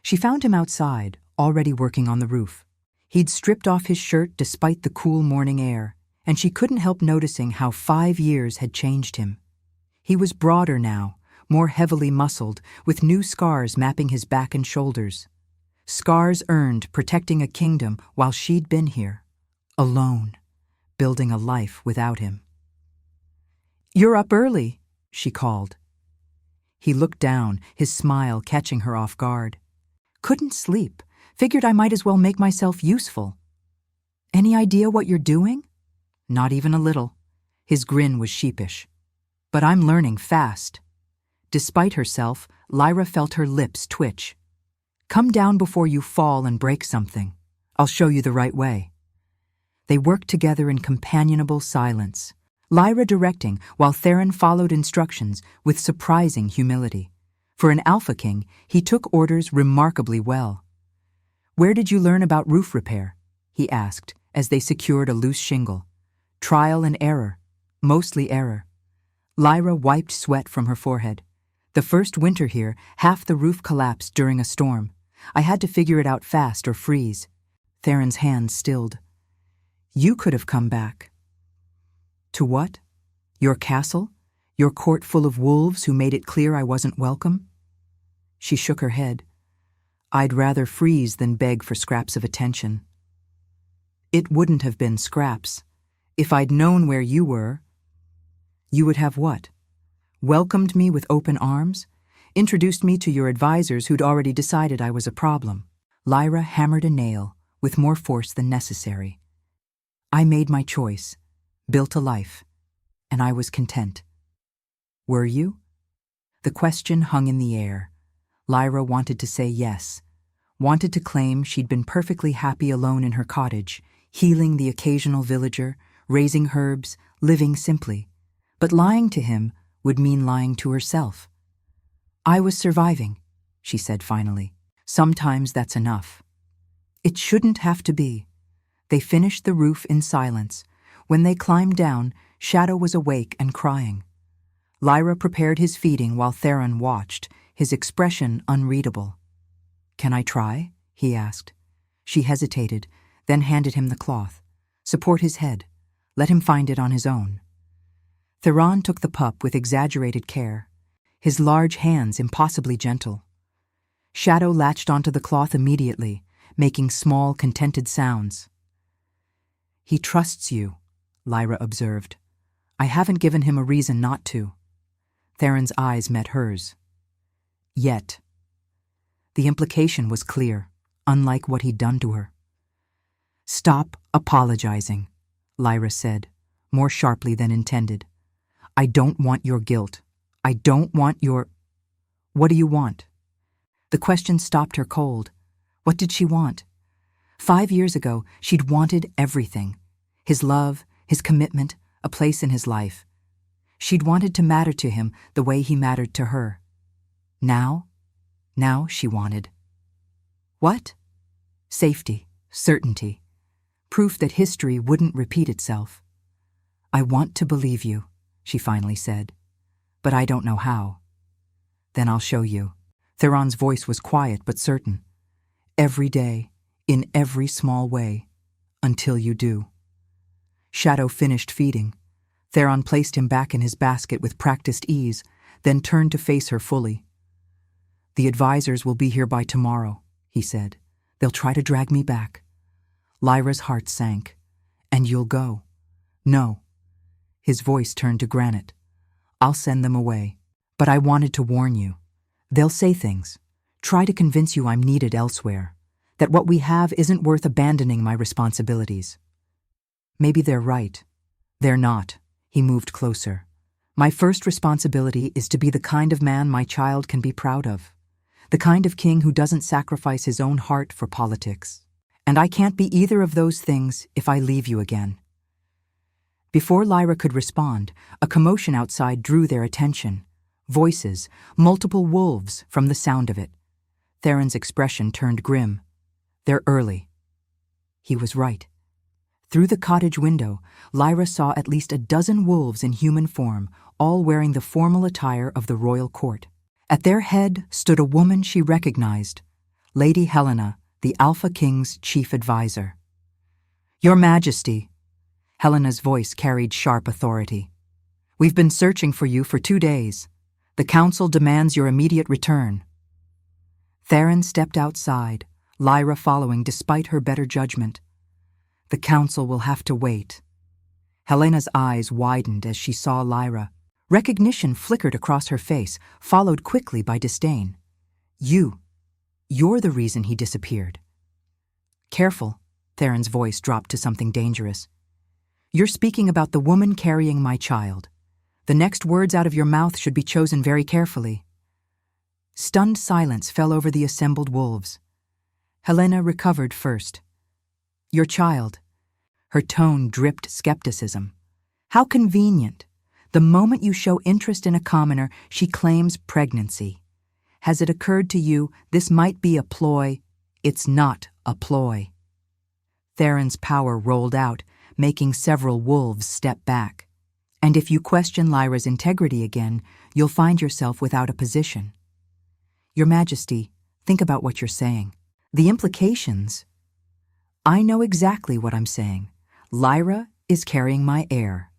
She found him outside, already working on the roof. He'd stripped off his shirt despite the cool morning air, and she couldn't help noticing how 5 years had changed him. He was broader now, more heavily muscled, with new scars mapping his back and shoulders. Scars earned protecting a kingdom while she'd been here, alone, building a life without him. "You're up early," she called. He looked down, his smile catching her off guard. "Couldn't sleep. Figured I might as well make myself useful." "Any idea what you're doing?" "Not even a little." His grin was sheepish. "But I'm learning fast." Despite herself, Lyra felt her lips twitch. "Come down before you fall and break something. I'll show you the right way." They worked together in companionable silence, Lyra directing while Theron followed instructions with surprising humility. For an Alpha King, he took orders remarkably well. "Where did you learn about roof repair?" he asked as they secured a loose shingle. "Trial and error. Mostly error." Lyra wiped sweat from her forehead. The first winter here, half the roof collapsed during a storm. I had to figure it out fast or freeze. Theron's hand stilled. You could have come back. To what? Your castle? Your court full of wolves who made it clear I wasn't welcome? She shook her head. I'd rather freeze than beg for scraps of attention. It wouldn't have been scraps. If I'd known where you were, you would have what? Welcomed me with open arms? Introduced me to your advisors who'd already decided I was a problem. Lyra hammered a nail with more force than necessary. I made my choice, built a life, and I was content. Were you? The question hung in the air. Lyra wanted to say yes, wanted to claim she'd been perfectly happy alone in her cottage, healing the occasional villager, raising herbs, living simply. But lying to him would mean lying to herself. I was surviving, she said finally. Sometimes that's enough. It shouldn't have to be. They finished the roof in silence. When they climbed down, Shadow was awake and crying. Lyra prepared his feeding while Theron watched, his expression unreadable. Can I try? He asked. She hesitated, then handed him the cloth. Support his head. Let him find it on his own. Theron took the pup with exaggerated care, his large hands impossibly gentle. Shadow latched onto the cloth immediately, making small, contented sounds. He trusts you, Lyra observed. I haven't given him a reason not to. Theron's eyes met hers. Yet. The implication was clear, unlike what he'd done to her. Stop apologizing, Lyra said, more sharply than intended. I don't want your guilt. I don't want your... What do you want? The question stopped her cold. What did she want? 5 years ago, she'd wanted everything. His love, his commitment, a place in his life. She'd wanted to matter to him the way he mattered to her. Now she wanted. What? Safety, certainty, proof that history wouldn't repeat itself. I want to believe you, she finally said, but I don't know how. Then I'll show you. Theron's voice was quiet but certain. Every day, in every small way, until you do. Shadow finished feeding. Theron placed him back in his basket with practiced ease, then turned to face her fully. The advisors will be here by tomorrow, he said. They'll try to drag me back. Lyra's heart sank. And you'll go. No. His voice turned to granite. I'll send them away. But I wanted to warn you. They'll say things. Try to convince you I'm needed elsewhere. That what we have isn't worth abandoning my responsibilities. Maybe they're right. They're not. He moved closer. My first responsibility is to be the kind of man my child can be proud of. The kind of king who doesn't sacrifice his own heart for politics. And I can't be either of those things if I leave you again. Before Lyra could respond, a commotion outside drew their attention. Voices, multiple wolves from the sound of it. Theron's expression turned grim. They're early. He was right. Through the cottage window, Lyra saw at least a dozen wolves in human form, all wearing the formal attire of the royal court. At their head stood a woman she recognized, Lady Helena, the Alpha King's chief advisor. Your Majesty, Helena's voice carried sharp authority. We've been searching for you for 2 days. The council demands your immediate return. Theron stepped outside, Lyra following despite her better judgment. The council will have to wait. Helena's eyes widened as she saw Lyra. Recognition flickered across her face, followed quickly by disdain. You're the reason he disappeared. Careful, Theron's voice dropped to something dangerous. You're speaking about the woman carrying my child. The next words out of your mouth should be chosen very carefully. Stunned silence fell over the assembled wolves. Helena recovered first. Your child. Her tone dripped skepticism. How convenient. The moment you show interest in a commoner, she claims pregnancy. Has it occurred to you this might be a ploy? It's not a ploy. Theron's power rolled out, making several wolves step back. And if you question Lyra's integrity again, you'll find yourself without a position. Your Majesty, think about what you're saying. The implications. I know exactly what I'm saying. Lyra is carrying my heir.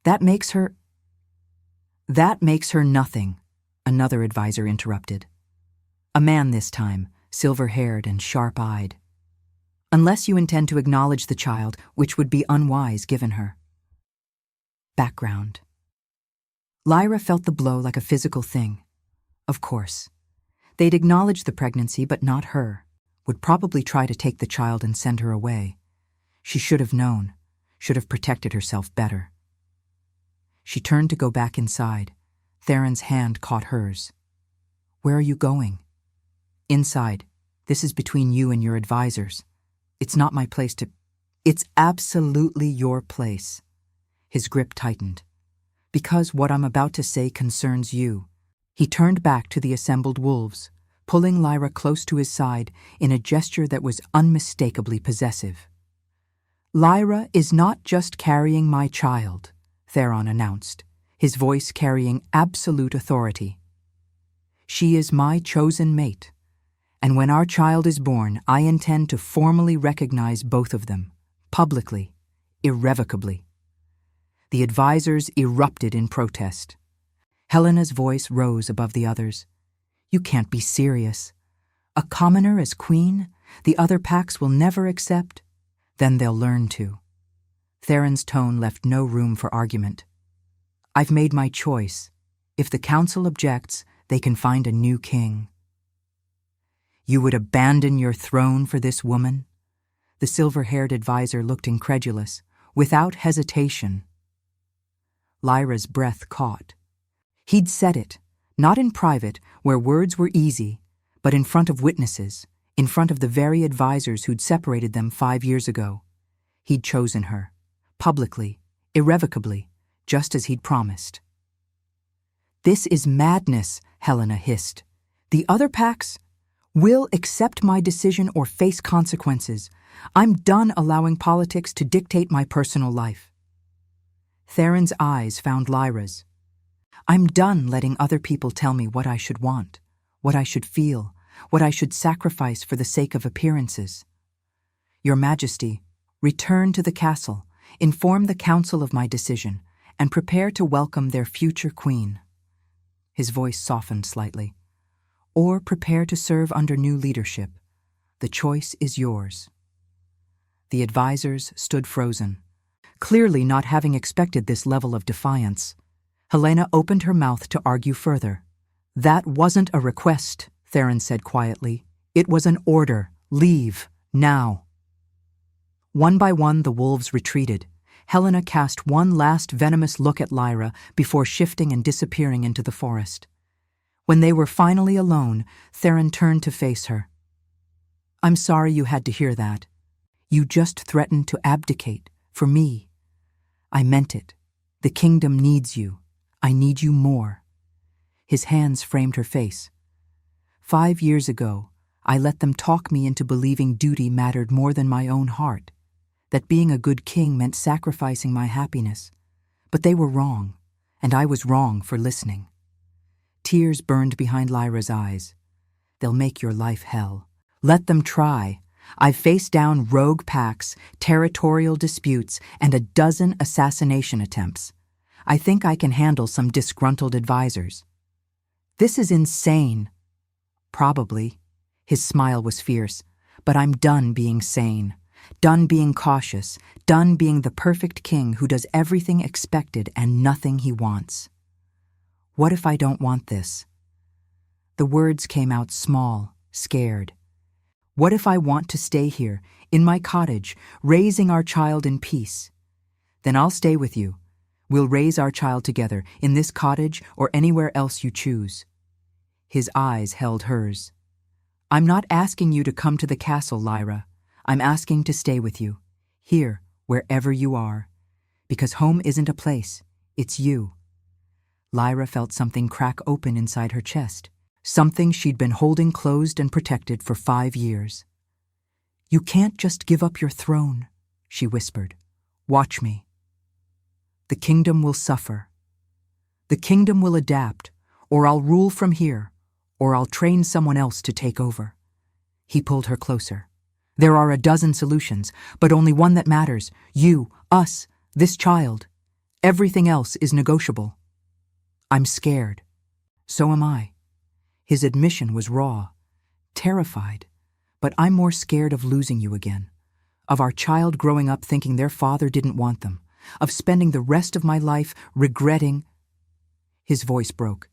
That makes her nothing, another advisor interrupted. A man this time, silver-haired and sharp-eyed. Unless you intend to acknowledge the child, which would be unwise given her. Background. Lyra felt the blow like a physical thing. Of course. They'd acknowledge the pregnancy, but not her. Would probably try to take the child and send her away. She should have known, should have protected herself better. She turned to go back inside. Theron's hand caught hers. Where are you going? Inside. This is between you and your advisors. It's not my place to... It's absolutely your place. His grip tightened. Because what I'm about to say concerns you. He turned back to the assembled wolves, pulling Lyra close to his side in a gesture that was unmistakably possessive. Lyra is not just carrying my child, Theron announced, his voice carrying absolute authority. She is my chosen mate, and when our child is born, I intend to formally recognize both of them, publicly, irrevocably. The advisors erupted in protest. Helena's voice rose above the others. You can't be serious. A commoner as queen? The other packs will never accept? Then they'll learn to. Theron's tone left no room for argument. I've made my choice. If the council objects, they can find a new king. You would abandon your throne for this woman? The silver-haired advisor looked incredulous, without hesitation. Lyra's breath caught. He'd said it, not in private, where words were easy, but in front of witnesses, in front of the very advisors who'd separated them 5 years ago. He'd chosen her, publicly, irrevocably, just as he'd promised. This is madness, Helena hissed. The other packs will accept my decision or face consequences. I'm done allowing politics to dictate my personal life. Theron's eyes found Lyra's. I'm done letting other people tell me what I should want, what I should feel, what I should sacrifice for the sake of appearances. Your Majesty, return to the castle, inform the council of my decision, and prepare to welcome their future queen. His voice softened slightly. Or prepare to serve under new leadership. The choice is yours. The advisors stood frozen, clearly not having expected this level of defiance. Helena opened her mouth to argue further. That wasn't a request, Theron said quietly. It was an order. Leave, now. One by one, the wolves retreated. Helena cast one last venomous look at Lyra before shifting and disappearing into the forest. When they were finally alone, Theron turned to face her. I'm sorry you had to hear that. You just threatened to abdicate, for me. I meant it. The kingdom needs you. I need you more. His hands framed her face. 5 years ago, I let them talk me into believing duty mattered more than my own heart, that being a good king meant sacrificing my happiness. But they were wrong, and I was wrong for listening. Tears burned behind Lyra's eyes. They'll make your life hell. Let them try. I've faced down rogue packs, territorial disputes, and a dozen assassination attempts. I think I can handle some disgruntled advisors. This is insane. Probably. His smile was fierce. But I'm done being sane. Done being cautious. Done being the perfect king who does everything expected and nothing he wants. What if I don't want this? The words came out small, scared. What if I want to stay here, in my cottage, raising our child in peace? Then I'll stay with you. We'll raise our child together, in this cottage or anywhere else you choose. His eyes held hers. I'm not asking you to come to the castle, Lyra. I'm asking to stay with you, here, wherever you are. Because home isn't a place, it's you. Lyra felt something crack open inside her chest, something she'd been holding closed and protected for 5 years. You can't just give up your throne, she whispered. Watch me. The kingdom will suffer. The kingdom will adapt, or I'll rule from here, or I'll train someone else to take over. He pulled her closer. There are a dozen solutions, but only one that matters. You, us, this child. Everything else is negotiable. I'm scared. So am I. His admission was raw, terrified. But I'm more scared of losing you again. Of our child growing up thinking their father didn't want them. Of spending the rest of my life regretting. His voice broke.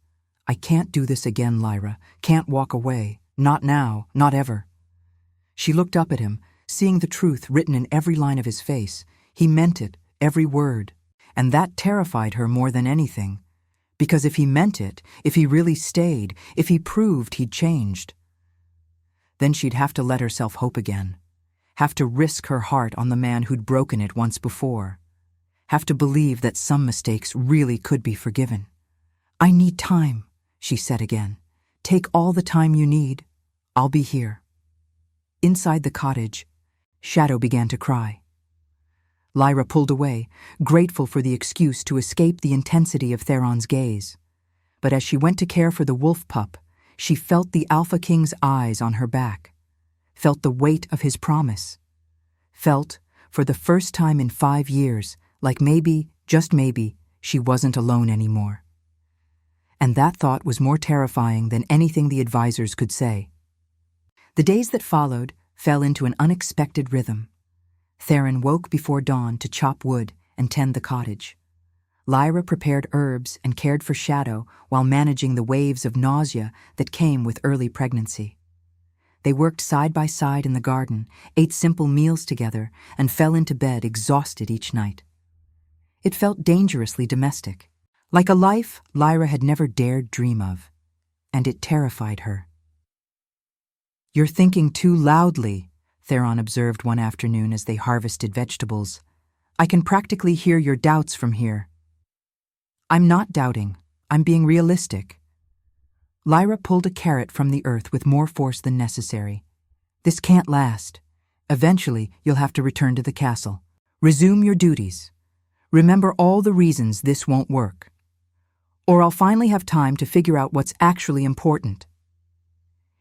I can't do this again, Lyra. Can't walk away. Not now, not ever. She looked up at him, seeing the truth written in every line of his face. He meant it, every word. And that terrified her more than anything. Because if he meant it, if he really stayed, if he proved he'd changed, then she'd have to let herself hope again. Have to risk her heart on the man who'd broken it once before. Have to believe that some mistakes really could be forgiven. I need time, she said again. Take all the time you need. I'll be here. Inside the cottage, Shadow began to cry. Lyra pulled away, grateful for the excuse to escape the intensity of Theron's gaze. But as she went to care for the wolf pup, she felt the Alpha King's eyes on her back, felt the weight of his promise, felt, for the first time in 5 years, like maybe, just maybe, she wasn't alone anymore. And that thought was more terrifying than anything the advisors could say. The days that followed fell into an unexpected rhythm. Theron woke before dawn to chop wood and tend the cottage. Lyra prepared herbs and cared for Shadow while managing the waves of nausea that came with early pregnancy. They worked side by side in the garden, ate simple meals together, and fell into bed exhausted each night. It felt dangerously domestic, like a life Lyra had never dared dream of, and it terrified her. "You're thinking too loudly," Theron observed one afternoon as they harvested vegetables. "I can practically hear your doubts from here." "I'm not doubting. I'm being realistic." Lyra pulled a carrot from the earth with more force than necessary. "This can't last. Eventually, you'll have to return to the castle. Resume your duties. Remember all the reasons this won't work. Or I'll finally have time to figure out what's actually important."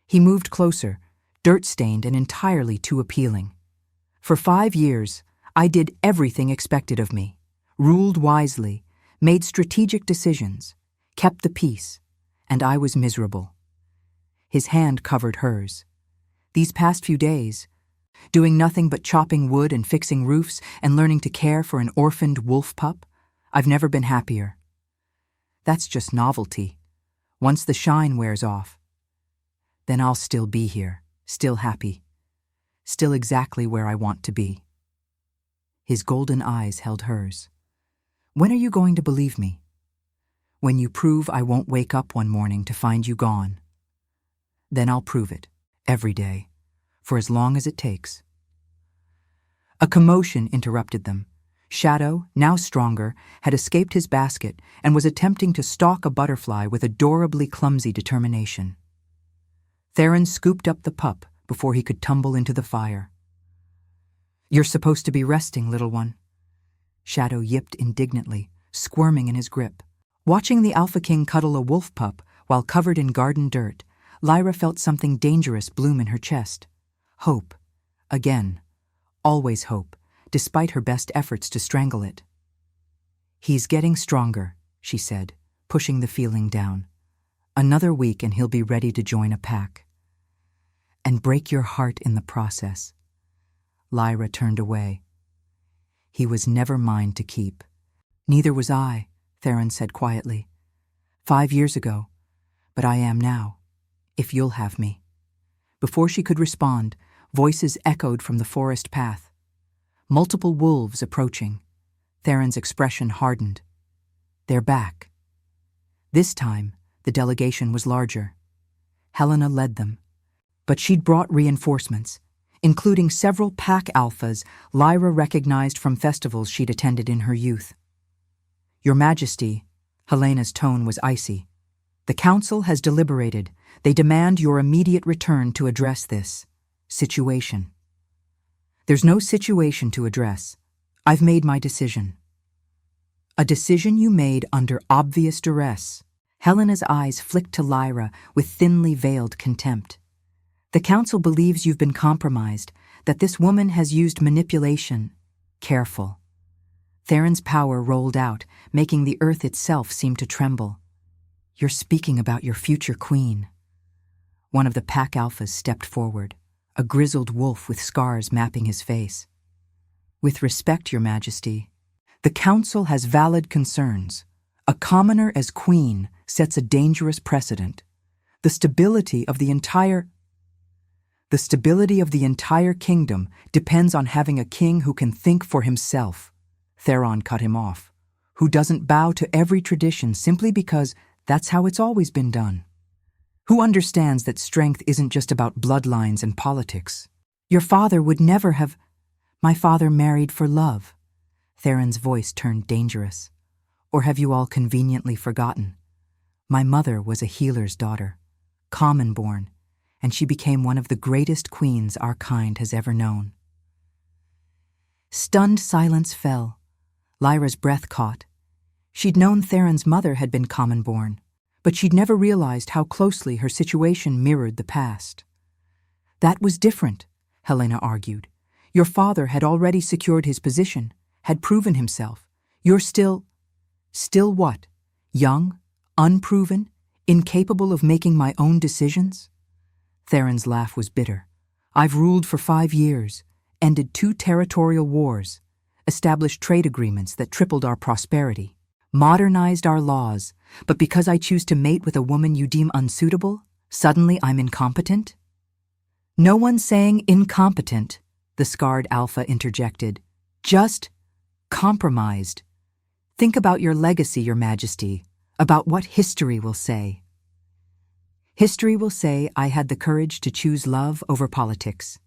He moved closer, dirt-stained and entirely too appealing. "For 5 years, I did everything expected of me, ruled wisely, made strategic decisions, kept the peace, and I was miserable." His hand covered hers. "These past few days, doing nothing but chopping wood and fixing roofs and learning to care for an orphaned wolf pup, I've never been happier. That's just novelty. Once the shine wears off, then I'll still be here, still happy, still exactly where I want to be." His golden eyes held hers. "When are you going to believe me? When you prove I won't wake up one morning to find you gone. Then I'll prove it, every day, for as long as it takes." A commotion interrupted them. Shadow, now stronger, had escaped his basket and was attempting to stalk a butterfly with adorably clumsy determination. Theron scooped up the pup before he could tumble into the fire. "You're supposed to be resting, little one," Shadow yipped indignantly, squirming in his grip. Watching the Alpha King cuddle a wolf pup while covered in garden dirt, Lyra felt something dangerous bloom in her chest. Hope. Again. Always hope, despite her best efforts to strangle it. "He's getting stronger," she said, pushing the feeling down. "Another week and he'll be ready to join a pack. And break your heart in the process." Lyra turned away. "He was never mine to keep." "Neither was I," Theron said quietly. 5 years ago, but I am now, if you'll have me." Before she could respond, voices echoed from the forest path. Multiple wolves approaching. Theron's expression hardened. "They're back." This time, the delegation was larger. Helena led them, but she'd brought reinforcements, including several pack alphas Lyra recognized from festivals she'd attended in her youth. "Your Majesty," Helena's tone was icy, "the Council has deliberated. They demand your immediate return to address this situation." "There's no situation to address. I've made my decision." A decision you made under obvious duress. Helena's eyes flicked to Lyra with thinly veiled contempt. The council believes you've been compromised, that this woman has used manipulation. Careful. Theron's power rolled out, making the earth itself seem to tremble. You're speaking about your future queen. One of the pack alphas stepped forward, a grizzled wolf with scars mapping his face. With respect, Your Majesty, the council has valid concerns. A commoner as queen sets a dangerous precedent. The stability of the entire kingdom depends on having a king who can think for himself. Theron cut him off. Who doesn't bow to every tradition simply because that's how it's always been done. Who understands that strength isn't just about bloodlines and politics. Your father would never have... My father married for love. Theron's voice turned dangerous. Or have you all conveniently forgotten? My mother was a healer's daughter, common-born, and she became one of the greatest queens our kind has ever known. Stunned silence fell. Lyra's breath caught. She'd known Theron's mother had been common-born, but she'd never realized how closely her situation mirrored the past. That was different, Helena argued. Your father had already secured his position, had proven himself. You're still what? Young, unproven, incapable of making my own decisions? Theron's laugh was bitter. I've ruled for 5 years, ended 2 territorial wars, established trade agreements that tripled our prosperity, modernized our laws, but because I choose to mate with a woman you deem unsuitable, suddenly I'm incompetent? No one's saying incompetent, the scarred alpha interjected. Just compromised. Think about your legacy, Your Majesty, about what history will say. History will say I had the courage to choose love over politics,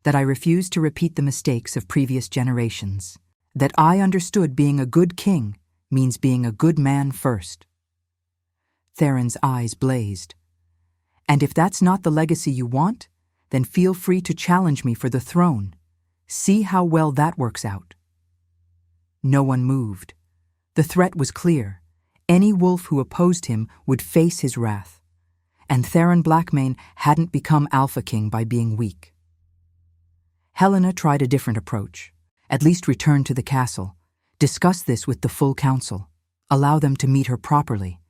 that I refused to repeat the mistakes of previous generations, that I understood being a good king means being a good man first. Theron's eyes blazed. And if that's not the legacy you want, then feel free to challenge me for the throne. See how well that works out. No one moved. The threat was clear. Any wolf who opposed him would face his wrath. And Theron Blackmane hadn't become Alpha King by being weak. Helena tried a different approach. At least return to the castle. Discuss this with the full council. Allow them to meet her properly.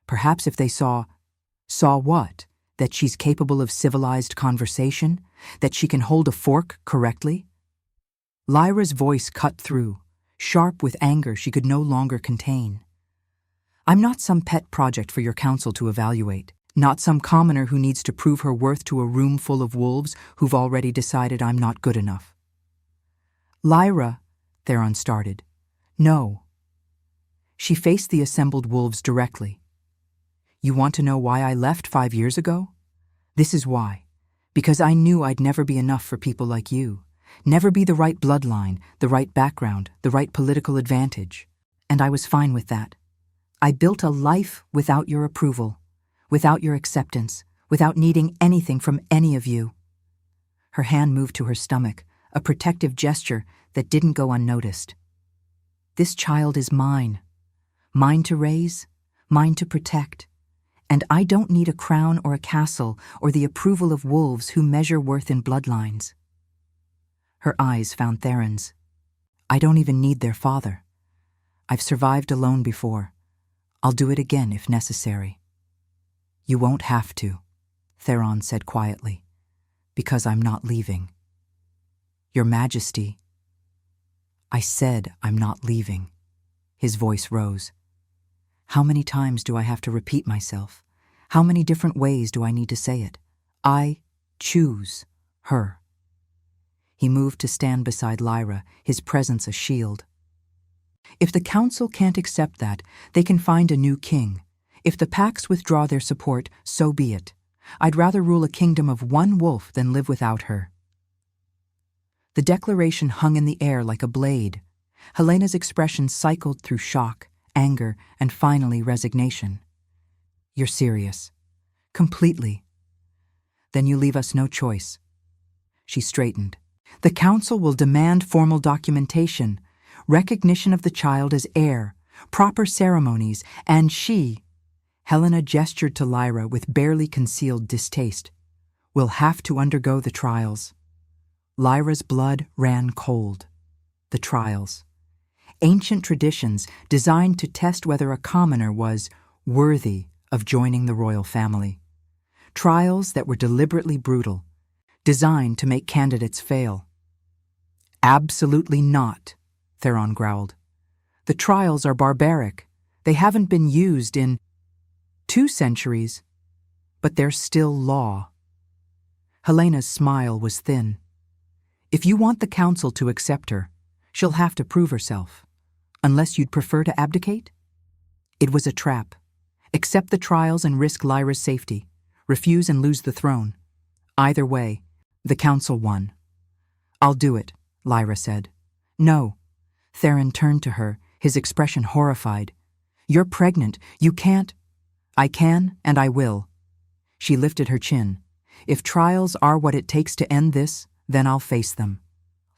Perhaps if they saw what? That she's capable of civilized conversation? That she can hold a fork correctly? Lyra's voice cut through, sharp with anger she could no longer contain. I'm not some pet project for your council to evaluate, not some commoner who needs to prove her worth to a room full of wolves who've already decided I'm not good enough. Lyra, Theron started. No. She faced the assembled wolves directly. You want to know why I left 5 years ago? This is why. Because I knew I'd never be enough for people like you. Never be the right bloodline, the right background, the right political advantage. And I was fine with that. I built a life without your approval, without your acceptance, without needing anything from any of you. Her hand moved to her stomach, a protective gesture that didn't go unnoticed. This child is mine. Mine to raise, mine to protect. And I don't need a crown or a castle or the approval of wolves who measure worth in bloodlines. Her eyes found Theron's. I don't even need their father. I've survived alone before. I'll do it again if necessary. You won't have to, Theron said quietly, because I'm not leaving. Your Majesty. I said I'm not leaving. His voice rose. How many times do I have to repeat myself? How many different ways do I need to say it? I choose her. He moved to stand beside Lyra, his presence a shield. If the council can't accept that, they can find a new king. If the packs withdraw their support, so be it. I'd rather rule a kingdom of one wolf than live without her. The declaration hung in the air like a blade. Helena's expression cycled through shock, anger, and finally resignation. You're serious. Completely. Then you leave us no choice. She straightened. The council will demand formal documentation, recognition of the child as heir, proper ceremonies, and Helena gestured to Lyra with barely concealed distaste, will have to undergo the trials. Lyra's blood ran cold. The trials. Ancient traditions designed to test whether a commoner was worthy of joining the royal family. Trials that were deliberately brutal, designed to make candidates fail. Absolutely not, Theron growled. The trials are barbaric. They haven't been used in 2 centuries, but they're still law. Helena's smile was thin. If you want the council to accept her, she'll have to prove herself. Unless you'd prefer to abdicate? It was a trap. Accept the trials and risk Lyra's safety. Refuse and lose the throne. Either way, the council won. I'll do it, Lyra said. No. Theron turned to her, his expression horrified. You're pregnant. You can't. I can, and I will. She lifted her chin. If trials are what it takes to end this, then I'll face them.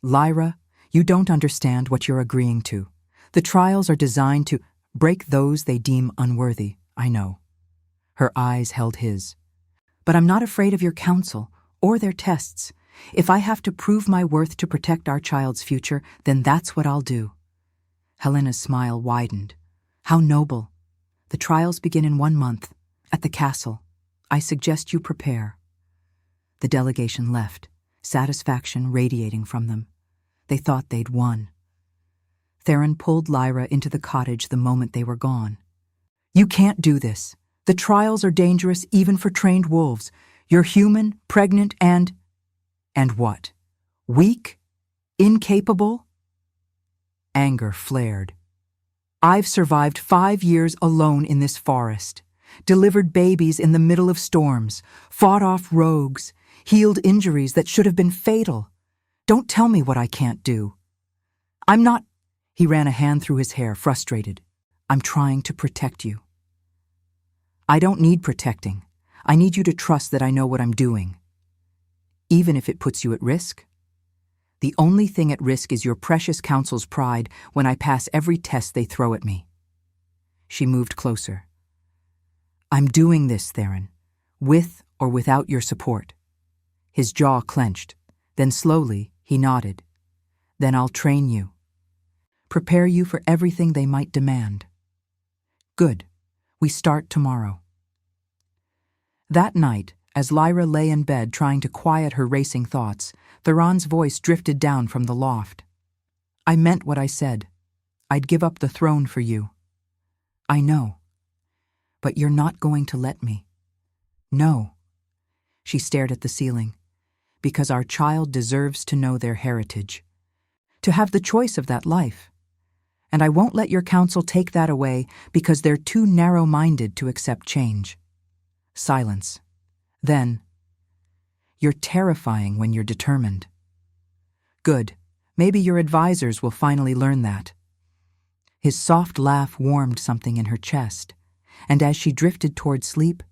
Lyra, you don't understand what you're agreeing to. The trials are designed to break those they deem unworthy, I know. Her eyes held his. But I'm not afraid of your council or their tests. If I have to prove my worth to protect our child's future, then that's what I'll do. Helena's smile widened. How noble. The trials begin in 1 month, at the castle. I suggest you prepare. The delegation left, satisfaction radiating from them. They thought they'd won. Theron pulled Lyra into the cottage the moment they were gone. You can't do this. The trials are dangerous even for trained wolves. You're human, pregnant, and what? Weak? Incapable? Anger flared. I've survived 5 years alone in this forest, delivered babies in the middle of storms, fought off rogues, healed injuries that should have been fatal. Don't tell me what I can't do. I'm not. He ran a hand through his hair, frustrated. I'm trying to protect you. I don't need protecting. I need you to trust that I know what I'm doing. Even if it puts you at risk? The only thing at risk is your precious council's pride when I pass every test they throw at me. She moved closer. I'm doing this, Theron, with or without your support. His jaw clenched. Then slowly, he nodded. Then I'll train you. Prepare you for everything they might demand. Good. We start tomorrow. That night, as Lyra lay in bed trying to quiet her racing thoughts, Theron's voice drifted down from the loft. I meant what I said. I'd give up the throne for you. I know. But you're not going to let me. No. She stared at the ceiling. Because our child deserves to know their heritage. To have the choice of that life. And I won't let your council take that away because they're too narrow-minded to accept change. Silence. Then, you're terrifying when you're determined. Good. Maybe your advisors will finally learn that. His soft laugh warmed something in her chest, and as she drifted toward sleep,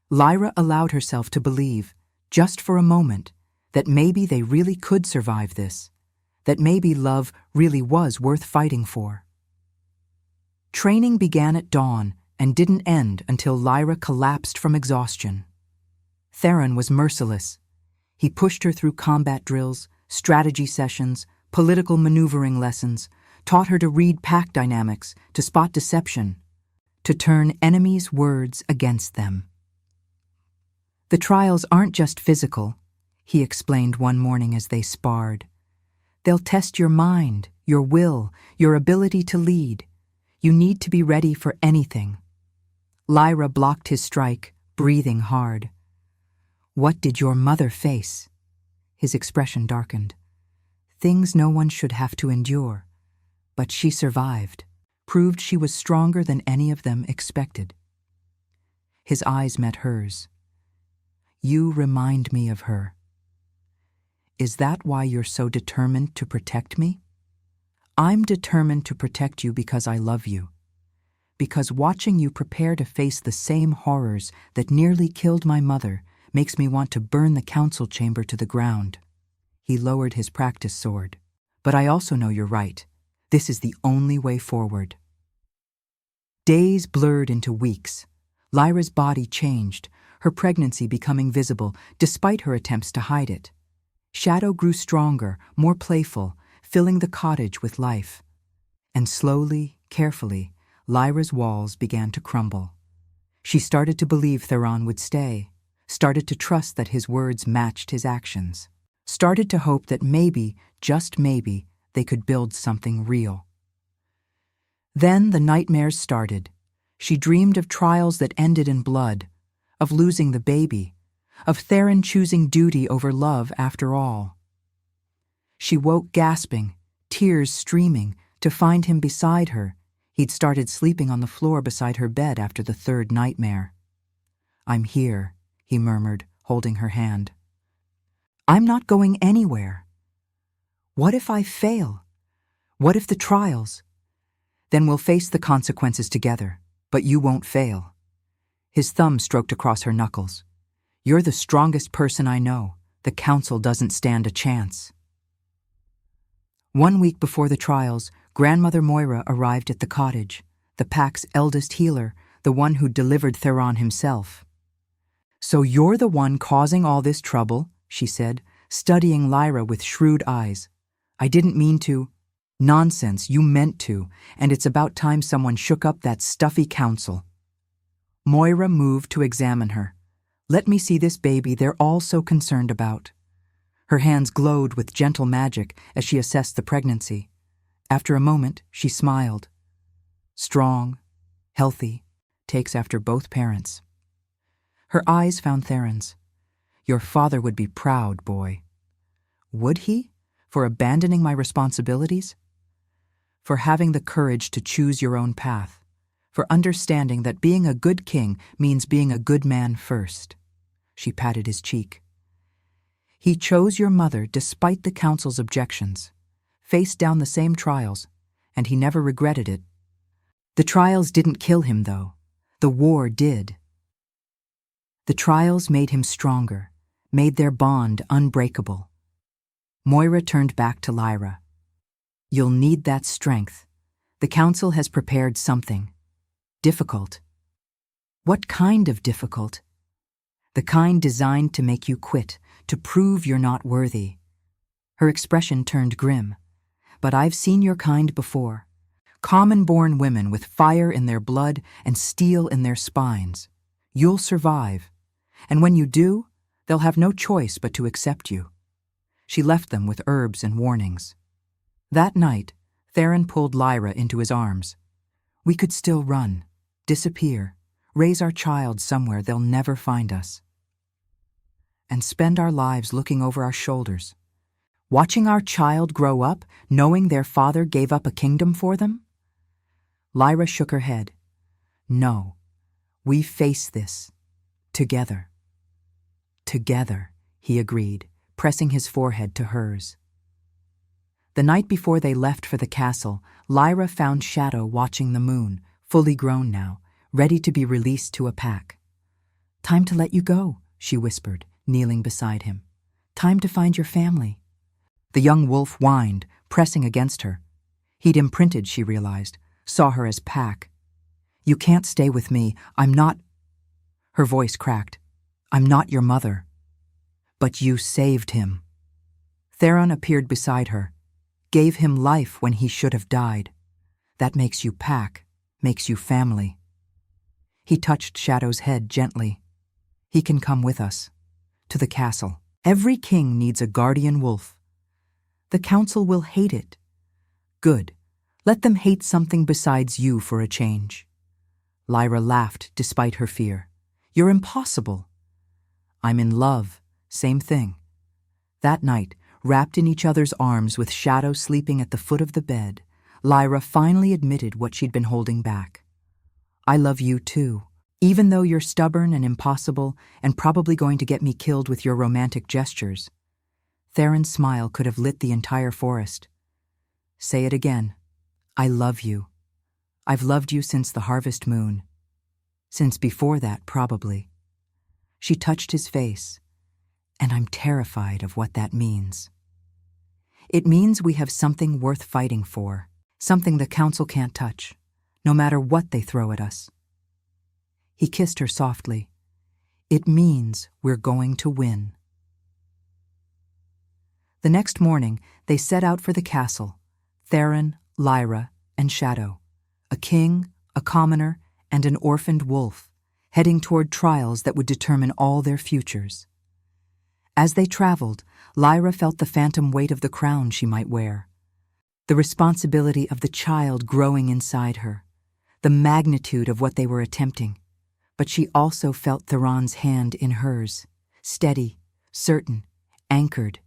Lyra allowed herself to believe, just for a moment, that maybe they really could survive this, that maybe love really was worth fighting for. Training began at dawn and didn't end until Lyra collapsed from exhaustion. Theron was merciless. He pushed her through combat drills, strategy sessions, political maneuvering lessons, taught her to read pack dynamics, to spot deception, to turn enemies' words against them. The trials aren't just physical, he explained one morning as they sparred. They'll test your mind, your will, your ability to lead. You need to be ready for anything. Lyra blocked his strike, breathing hard. What did your mother face? His expression darkened. Things no one should have to endure. But she survived, proved she was stronger than any of them expected. His eyes met hers. You remind me of her. Is that why you're so determined to protect me? I'm determined to protect you because I love you. Because watching you prepare to face the same horrors that nearly killed my mother makes me want to burn the council chamber to the ground. He lowered his practice sword. But I also know you're right. This is the only way forward. Days blurred into weeks. Lyra's body changed, her pregnancy becoming visible despite her attempts to hide it. Shadow grew stronger, more playful, filling the cottage with life. And slowly, carefully, Lyra's walls began to crumble. She started to believe Theron would stay, started to trust that his words matched his actions, started to hope that maybe, just maybe, they could build something real. Then the nightmares started. She dreamed of trials that ended in blood, of losing the baby, of Theron choosing duty over love after all. She woke gasping, tears streaming, to find him beside her. He'd started sleeping on the floor beside her bed after the third nightmare. "I'm here," he murmured, holding her hand. "I'm not going anywhere. What if I fail? What if the trials? Then we'll face the consequences together, but you won't fail." His thumb stroked across her knuckles. "You're the strongest person I know. The council doesn't stand a chance." 1 week before the trials, Grandmother Moira arrived at the cottage, the pack's eldest healer, the one who delivered Theron himself. "So you're the one causing all this trouble," she said, studying Lyra with shrewd eyes. "I didn't mean to." "Nonsense, you meant to, and it's about time someone shook up that stuffy council." Moira moved to examine her. "Let me see this baby they're all so concerned about." Her hands glowed with gentle magic as she assessed the pregnancy. After a moment, she smiled. "Strong, healthy, takes after both parents." Her eyes found Theron's. "Your father would be proud, boy." "Would he? For abandoning my responsibilities?" "For having the courage to choose your own path. For understanding that being a good king means being a good man first." She patted his cheek. "He chose your mother despite the council's objections, faced down the same trials, and he never regretted it. The trials didn't kill him, though. The war did. The trials made him stronger, made their bond unbreakable." Moira turned back to Lyra. "You'll need that strength. The council has prepared something. Difficult." "What kind of difficult?" "The kind designed to make you quit, to prove you're not worthy." Her expression turned grim. "But I've seen your kind before. Common-born women with fire in their blood and steel in their spines. You'll survive. And when you do, they'll have no choice but to accept you." She left them with herbs and warnings. That night, Theron pulled Lyra into his arms. "We could still run, disappear, raise our child somewhere they'll never find us. And spend our lives looking over our shoulders, watching our child grow up, knowing their father gave up a kingdom for them?" Lyra shook her head. "No, we face this. Together." "Together," he agreed, pressing his forehead to hers. The night before they left for the castle, Lyra found Shadow watching the moon, fully grown now, ready to be released to a pack. "Time to let you go," she whispered, kneeling beside him. "Time to find your family." The young wolf whined, pressing against her. He'd imprinted, she realized, saw her as pack. "You can't stay with me. I'm not—" Her voice cracked. "I'm not your mother." "But you saved him." Theron appeared beside her, gave him life when he should have died. That makes you pack, makes you family. He touched Shadow's head gently. "He can come with us, to the castle. Every king needs a guardian wolf. The council will hate it. Good. Let them hate something besides you for a change." Lyra laughed despite her fear. "You're impossible." "I'm in love. Same thing." That night, wrapped in each other's arms with Shadow sleeping at the foot of the bed, Lyra finally admitted what she'd been holding back. "I love you too, even though you're stubborn and impossible and probably going to get me killed with your romantic gestures." Theron's smile could have lit the entire forest. "Say it again. I love you. I've loved you since the harvest moon. Since before that, probably." She touched his face. "And I'm terrified of what that means. It means we have something worth fighting for, something the council can't touch. no matter what they throw at us." He kissed her softly. "It means we're going to win." The next morning, they set out for the castle, Theron, Lyra, and Shadow, a king, a commoner, and an orphaned wolf, heading toward trials that would determine all their futures. As they traveled, Lyra felt the phantom weight of the crown she might wear, the responsibility of the child growing inside her, the magnitude of what they were attempting. But she also felt Theron's hand in hers, steady, certain, anchored.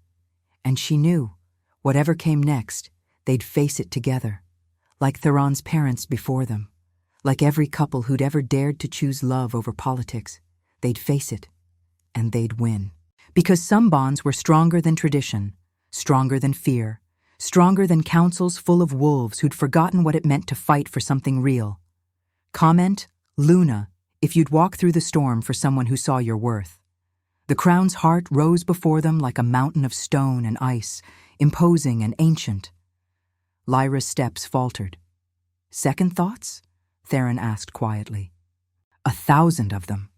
And she knew, whatever came next, they'd face it together, like Theron's parents before them, like every couple who'd ever dared to choose love over politics. They'd face it, and they'd win. Because some bonds were stronger than tradition, stronger than fear, stronger than councils full of wolves who'd forgotten what it meant to fight for something real. Comment, Luna, if you'd walk through the storm for someone who saw your worth. The crown's heart rose before them like a mountain of stone and ice, imposing and ancient. Lyra's steps faltered. "Second thoughts?" Theron asked quietly. "1,000 of them,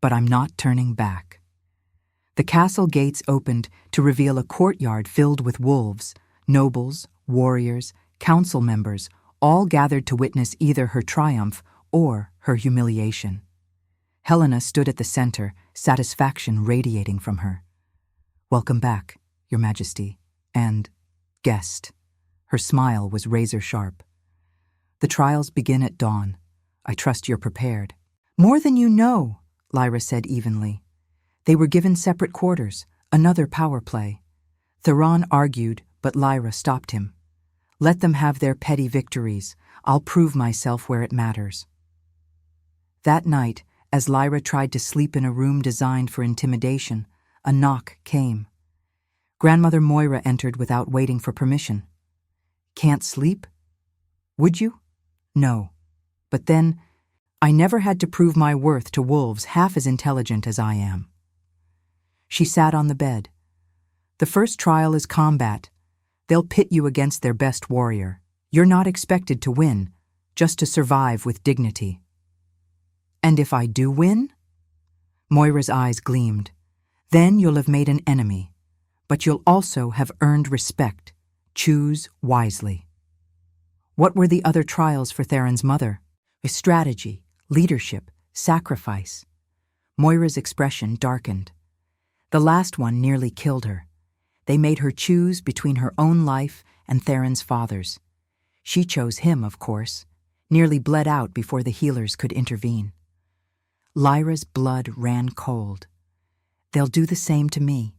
but I'm not turning back." The castle gates opened to reveal a courtyard filled with wolves, nobles, warriors, council members, all gathered to witness either her triumph or her humiliation. Helena stood at the center, satisfaction radiating from her. "Welcome back, Your Majesty, and guest." Her smile was razor-sharp. "The trials begin at dawn. I trust you're prepared." "More than you know," Lyra said evenly. They were given separate quarters, another power play. Theron argued, but Lyra stopped him. "Let them have their petty victories. I'll prove myself where it matters." That night, as Lyra tried to sleep in a room designed for intimidation, a knock came. Grandmother Moira entered without waiting for permission. "Can't sleep? Would you?" "No. But then, I never had to prove my worth to wolves half as intelligent as I am." She sat on the bed. "The first trial is combat. They'll pit you against their best warrior. You're not expected to win, just to survive with dignity." "And if I do win?" Moira's eyes gleamed. "Then you'll have made an enemy, but you'll also have earned respect. Choose wisely." What were the other trials for Theron's mother? Strategy, leadership, sacrifice. Moira's expression darkened. The last one nearly killed her. They made her choose between her own life and Theron's father's. She chose him, of course, nearly bled out before the healers could intervene. Lyra's blood ran cold. "They'll do the same to me.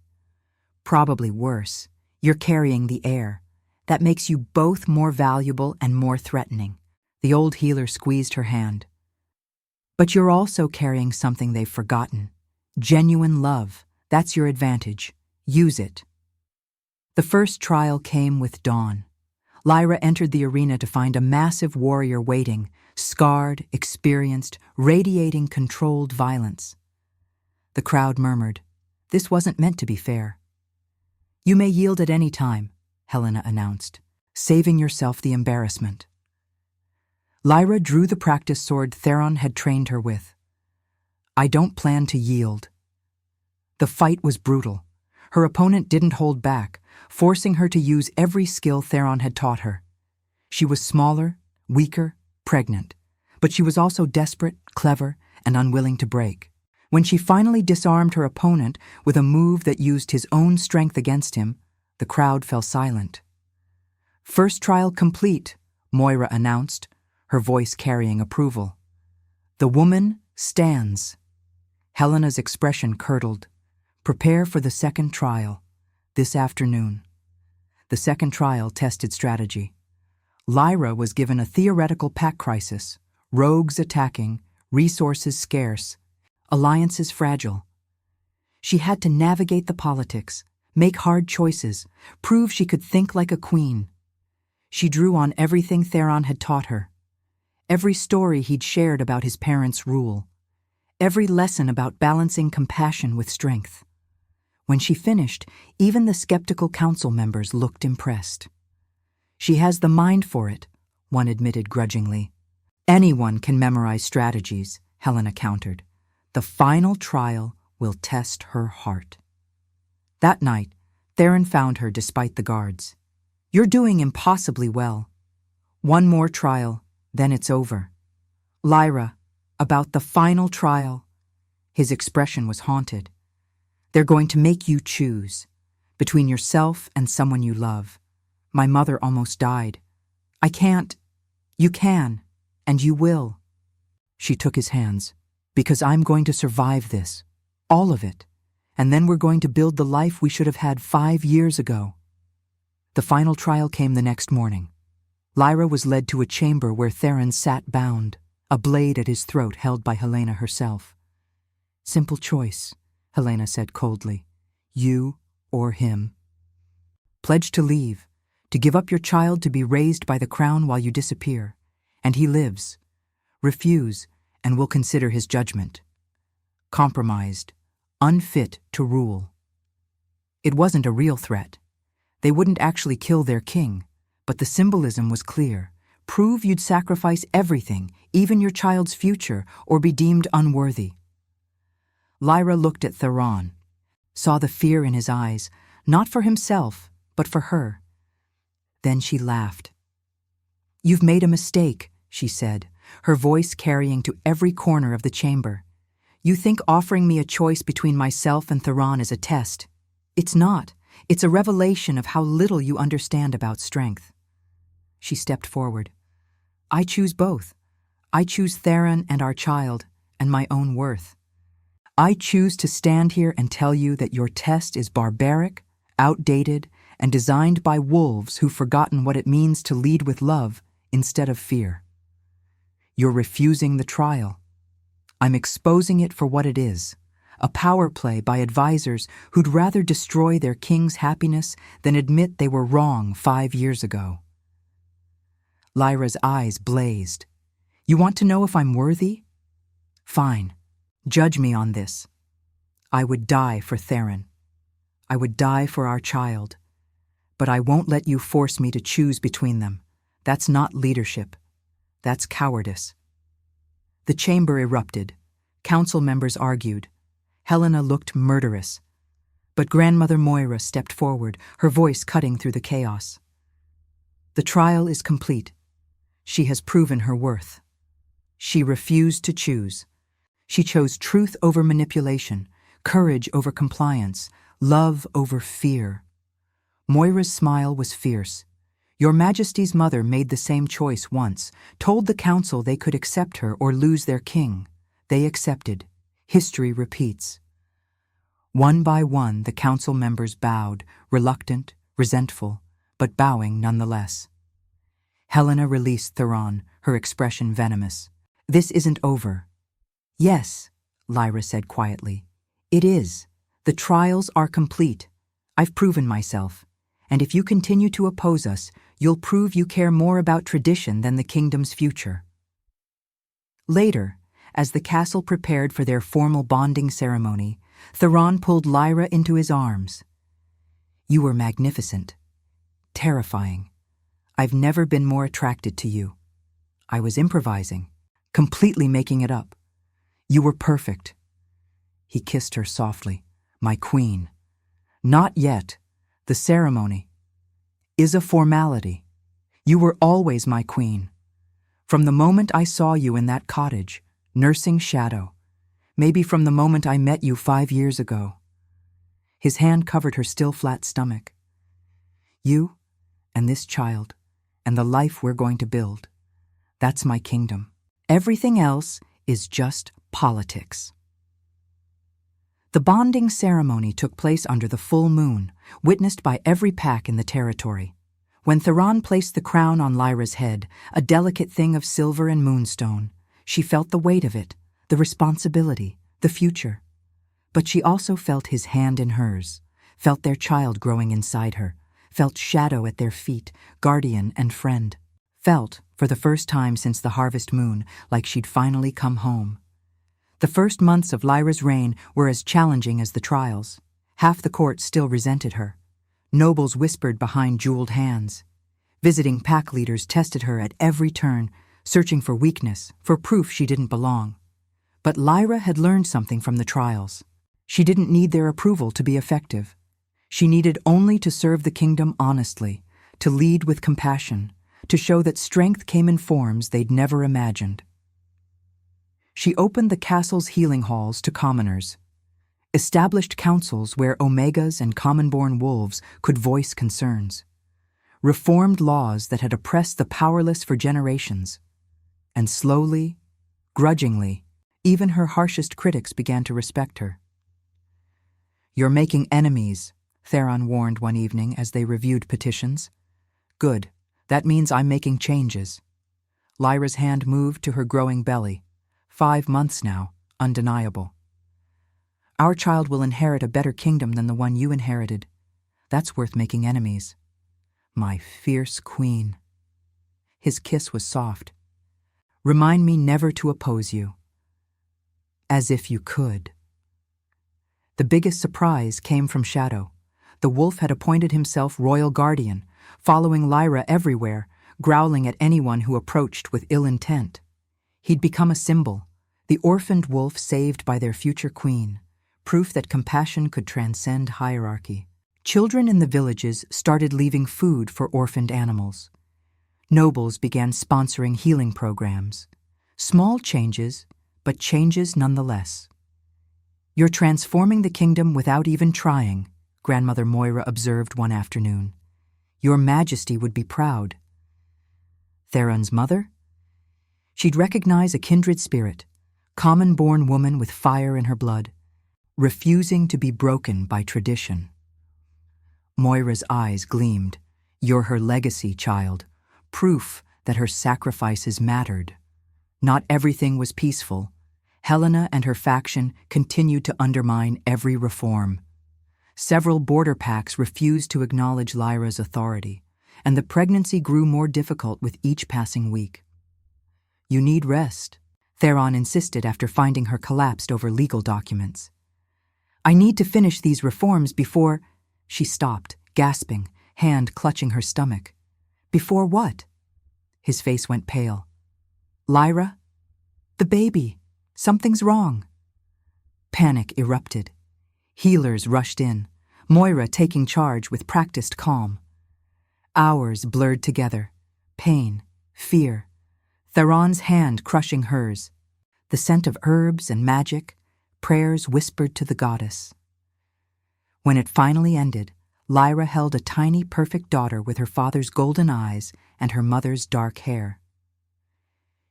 Probably worse. You're carrying the air. That makes you both more valuable and more threatening." The old healer squeezed her hand. "But you're also carrying something they've forgotten. Genuine love. That's your advantage. Use it." The first trial came with dawn. Lyra entered the arena to find a massive warrior waiting, scarred, experienced, radiating controlled violence. The crowd murmured. This wasn't meant to be fair. "You may yield at any time," Helena announced, saving yourself the embarrassment. Lyra drew the practice sword Theron had trained her with. "I don't plan to yield." The fight was brutal. Her opponent didn't hold back, forcing her to use every skill Theron had taught her. She was smaller, weaker, pregnant, but she was also desperate, clever, and unwilling to break. When she finally disarmed her opponent with a move that used his own strength against him, the crowd fell silent. "First trial complete," Moira announced, her voice carrying approval. "The woman stands." Helena's expression curdled. "Prepare for the second trial, this afternoon." The second trial tested strategy. Lyra was given a theoretical pack crisis, rogues attacking, resources scarce, alliances fragile. She had to navigate the politics, make hard choices, prove she could think like a queen. She drew on everything Theron had taught her, every story he'd shared about his parents' rule, every lesson about balancing compassion with strength. When she finished, even the skeptical council members looked impressed. "She has the mind for it," one admitted grudgingly. Anyone can memorize strategies, Helena countered. The final trial will test her heart. That night, Theron found her despite the guards. You're doing impossibly well. One more trial, then it's over. Lyra, about the final trial. His expression was haunted. They're going to make you choose between yourself and someone you love. My mother almost died. I can't. You can, and you will. She took his hands. Because I'm going to survive this. All of it. And then we're going to build the life we should have had 5 years ago. The final trial came the next morning. Lyra was led to a chamber where Theron sat bound, a blade at his throat held by Helena herself. Simple choice, Helena said coldly. You or him. Pledge to leave, to give up your child to be raised by the crown while you disappear. And he lives. Refuse, and we'll consider his judgment. Compromised, unfit to rule. It wasn't a real threat. They wouldn't actually kill their king, but the symbolism was clear. Prove you'd sacrifice everything, even your child's future, or be deemed unworthy. Lyra looked at Theron, saw the fear in his eyes, not for himself, but for her. Then she laughed. You've made a mistake, she said, her voice carrying to every corner of the chamber. You think offering me a choice between myself and Theron is a test. It's not. It's a revelation of how little you understand about strength. She stepped forward. I choose both. I choose Theron and our child, and my own worth. I choose to stand here and tell you that your test is barbaric, outdated, and designed by wolves who've forgotten what it means to lead with love instead of fear. You're refusing the trial. I'm exposing it for what it is, a power play by advisors who'd rather destroy their king's happiness than admit they were wrong 5 years ago. Lyra's eyes blazed. You want to know if I'm worthy? Fine. Judge me on this. I would die for Theron. I would die for our child. But I won't let you force me to choose between them. That's not leadership. That's cowardice. The chamber erupted. Council members argued. Helena looked murderous. But Grandmother Moira stepped forward, her voice cutting through the chaos. The trial is complete. She has proven her worth. She refused to choose. She chose truth over manipulation, courage over compliance, love over fear. Moira's smile was fierce. Your Majesty's mother made the same choice once, told the council they could accept her or lose their king. They accepted. History repeats. One by one, the council members bowed, reluctant, resentful, but bowing nonetheless. Helena released Theron, her expression venomous. This isn't over. Yes, Lyra said quietly. It is. The trials are complete. I've proven myself. And if you continue to oppose us, you'll prove you care more about tradition than the kingdom's future. Later, as the castle prepared for their formal bonding ceremony, Theron pulled Lyra into his arms. You were magnificent. Terrifying. I've never been more attracted to you. I was improvising, completely making it up. You were perfect. He kissed her softly. My queen. Not yet. The ceremony is a formality. You were always my queen. From the moment I saw you in that cottage, nursing Shadow, maybe from the moment I met you 5 years ago. His hand covered her still flat stomach. You and this child and the life we're going to build. That's my kingdom. Everything else is just politics. The bonding ceremony took place under the full moon, witnessed by every pack in the territory. When Theron placed the crown on Lyra's head, a delicate thing of silver and moonstone, she felt the weight of it, the responsibility, the future. But she also felt his hand in hers, felt their child growing inside her, felt Shadow at their feet, guardian and friend. Felt, for the first time since the harvest moon, like she'd finally come home. The first months of Lyra's reign were as challenging as the trials. Half the court still resented her. Nobles whispered behind jeweled hands. Visiting pack leaders tested her at every turn, searching for weakness, for proof she didn't belong. But Lyra had learned something from the trials. She didn't need their approval to be effective. She needed only to serve the kingdom honestly, to lead with compassion, to show that strength came in forms they'd never imagined. She opened the castle's healing halls to commoners, established councils where omegas and common-born wolves could voice concerns, reformed laws that had oppressed the powerless for generations, and slowly, grudgingly, even her harshest critics began to respect her. "You're making enemies," Theron warned one evening as they reviewed petitions. "Good. That means I'm making changes." Lyra's hand moved to her growing belly. 5 months now, undeniable. "Our child will inherit a better kingdom than the one you inherited. That's worth making enemies." "My fierce queen." His kiss was soft. "Remind me never to oppose you." As if you could. The biggest surprise came from Shadow. The wolf had appointed himself royal guardian, following Lyra everywhere, growling at anyone who approached with ill intent. He'd become a symbol, the orphaned wolf saved by their future queen, proof that compassion could transcend hierarchy. Children in the villages started leaving food for orphaned animals. Nobles began sponsoring healing programs. Small changes, but changes nonetheless. "You're transforming the kingdom without even trying," Grandmother Moira observed one afternoon. "Your Majesty would be proud." Theron's mother? She'd recognize a kindred spirit, common-born woman with fire in her blood, refusing to be broken by tradition. Moira's eyes gleamed. "You're her legacy, child, proof that her sacrifices mattered." Not everything was peaceful. Helena and her faction continued to undermine every reform. Several border pacts refused to acknowledge Lyra's authority, and the pregnancy grew more difficult with each passing week. "You need rest," Theron insisted after finding her collapsed over legal documents. "I need to finish these reforms before—" She stopped, gasping, hand clutching her stomach. "Before what?" His face went pale. "Lyra? The baby. Something's wrong." Panic erupted. Healers rushed in, Moira taking charge with practiced calm. Hours blurred together. Pain, fear. Theron's hand crushing hers. The scent of herbs and magic, prayers whispered to the goddess. When it finally ended, Lyra held a tiny, perfect daughter with her father's golden eyes and her mother's dark hair.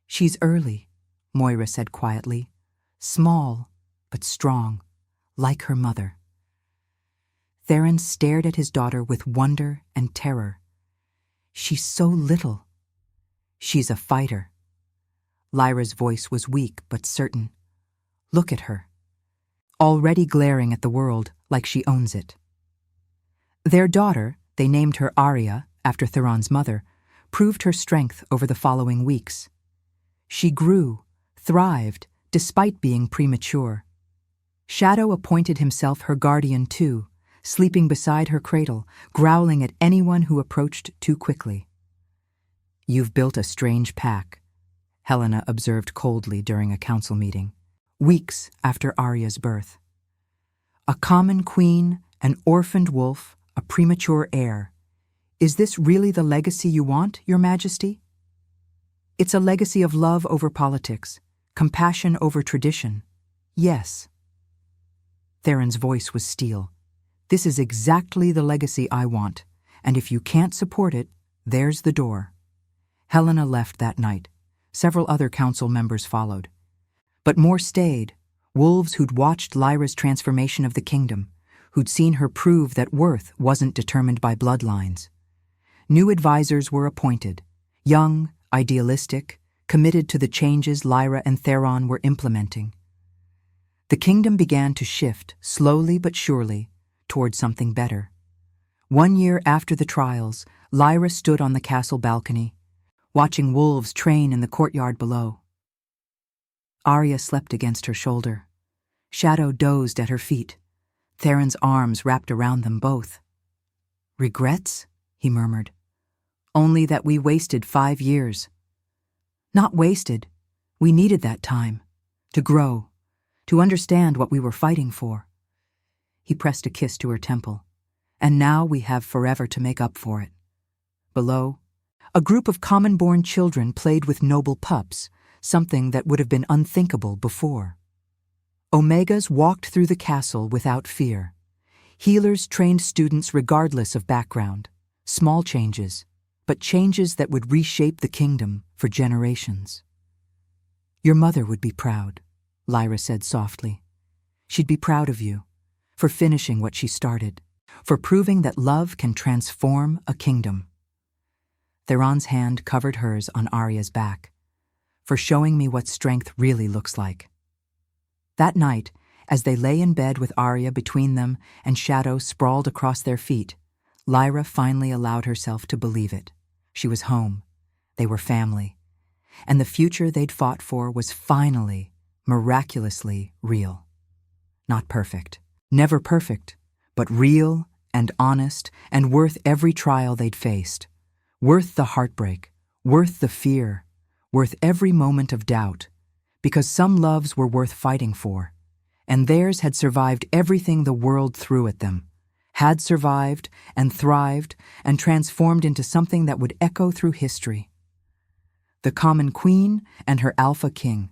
"She's early," Moira said quietly. "Small, but strong, like her mother." Theron stared at his daughter with wonder and terror. "She's so little." "She's a fighter." Lyra's voice was weak but certain. "Look at her. Already glaring at the world like she owns it." Their daughter, they named her Arya, after Theron's mother, proved her strength over the following weeks. She grew, thrived, despite being premature. Shadow appointed himself her guardian too, sleeping beside her cradle, growling at anyone who approached too quickly. "You've built a strange pack," Helena observed coldly during a council meeting, weeks after Arya's birth. "A common queen, an orphaned wolf, a premature heir. Is this really the legacy you want, Your Majesty?" "It's a legacy of love over politics, compassion over tradition. Yes." Theron's voice was steel. "This is exactly the legacy I want, and if you can't support it, there's the door." Helena left that night. Several other council members followed. But more stayed, wolves who'd watched Lyra's transformation of the kingdom, who'd seen her prove that worth wasn't determined by bloodlines. New advisors were appointed, young, idealistic, committed to the changes Lyra and Theron were implementing. The kingdom began to shift, slowly but surely, toward something better. 1 year after the trials, Lyra stood on the castle balcony, watching wolves train in the courtyard below. Arya slept against her shoulder. Shadow dozed at her feet. Theron's arms wrapped around them both. "Regrets?" he murmured. "Only that we wasted 5 years." Not wasted. We needed that time. To grow. To understand what we were fighting for. He pressed a kiss to her temple. And now we have forever to make up for it. Below, a group of common-born children played with noble pups, something that would have been unthinkable before. Omegas walked through the castle without fear. Healers trained students regardless of background. Small changes, but changes that would reshape the kingdom for generations. Your mother would be proud, Lyra said softly. She'd be proud of you, for finishing what she started, for proving that love can transform a kingdom. Theron's hand covered hers on Arya's back, for showing me what strength really looks like. That night, as they lay in bed with Arya between them and Shadow sprawled across their feet, Lyra finally allowed herself to believe it. She was home. They were family. And the future they'd fought for was finally, miraculously real. Not perfect. Never perfect, but real and honest and worth every trial they'd faced. Worth the heartbreak, worth the fear, worth every moment of doubt, because some loves were worth fighting for, and theirs had survived everything the world threw at them, had survived and thrived and transformed into something that would echo through history. The common queen and her alpha king,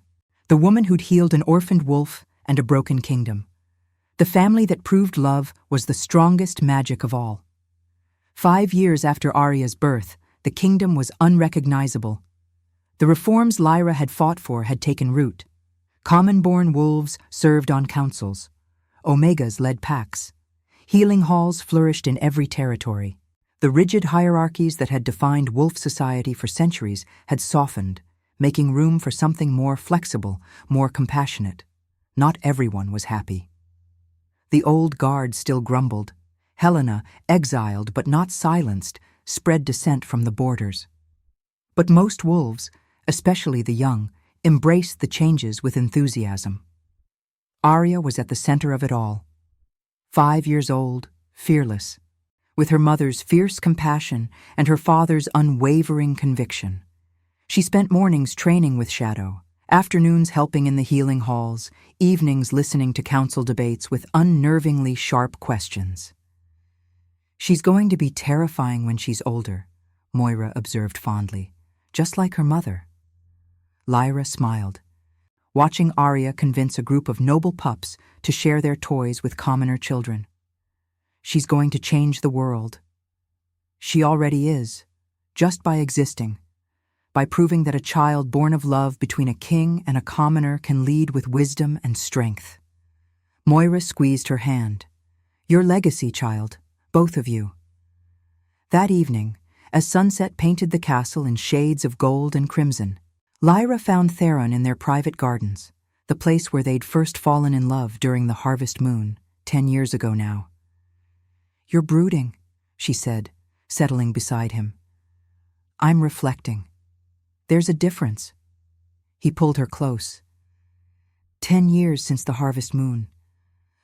the woman who'd healed an orphaned wolf and a broken kingdom. The family that proved love was the strongest magic of all. 5 years after Arya's birth, the kingdom was unrecognizable. The reforms Lyra had fought for had taken root. Common-born wolves served on councils. Omegas led packs. Healing halls flourished in every territory. The rigid hierarchies that had defined wolf society for centuries had softened, making room for something more flexible, more compassionate. Not everyone was happy. The old guard still grumbled. Helena, exiled but not silenced, spread dissent from the borders. But most wolves, especially the young, embraced the changes with enthusiasm. Arya was at the center of it all. 5 years old, fearless, with her mother's fierce compassion and her father's unwavering conviction. She spent mornings training with Shadow, afternoons helping in the healing halls, evenings listening to council debates with unnervingly sharp questions. She's going to be terrifying when she's older, Moira observed fondly, just like her mother. Lyra smiled, watching Arya convince a group of noble pups to share their toys with commoner children. She's going to change the world. She already is, just by existing, by proving that a child born of love between a king and a commoner can lead with wisdom and strength. Moira squeezed her hand. Your legacy, child, both of you. That evening, as sunset painted the castle in shades of gold and crimson, Lyra found Theron in their private gardens, the place where they'd first fallen in love during the harvest moon, 10 years ago now. You're brooding, she said, settling beside him. I'm reflecting. There's a difference. He pulled her close. 10 years since the harvest moon.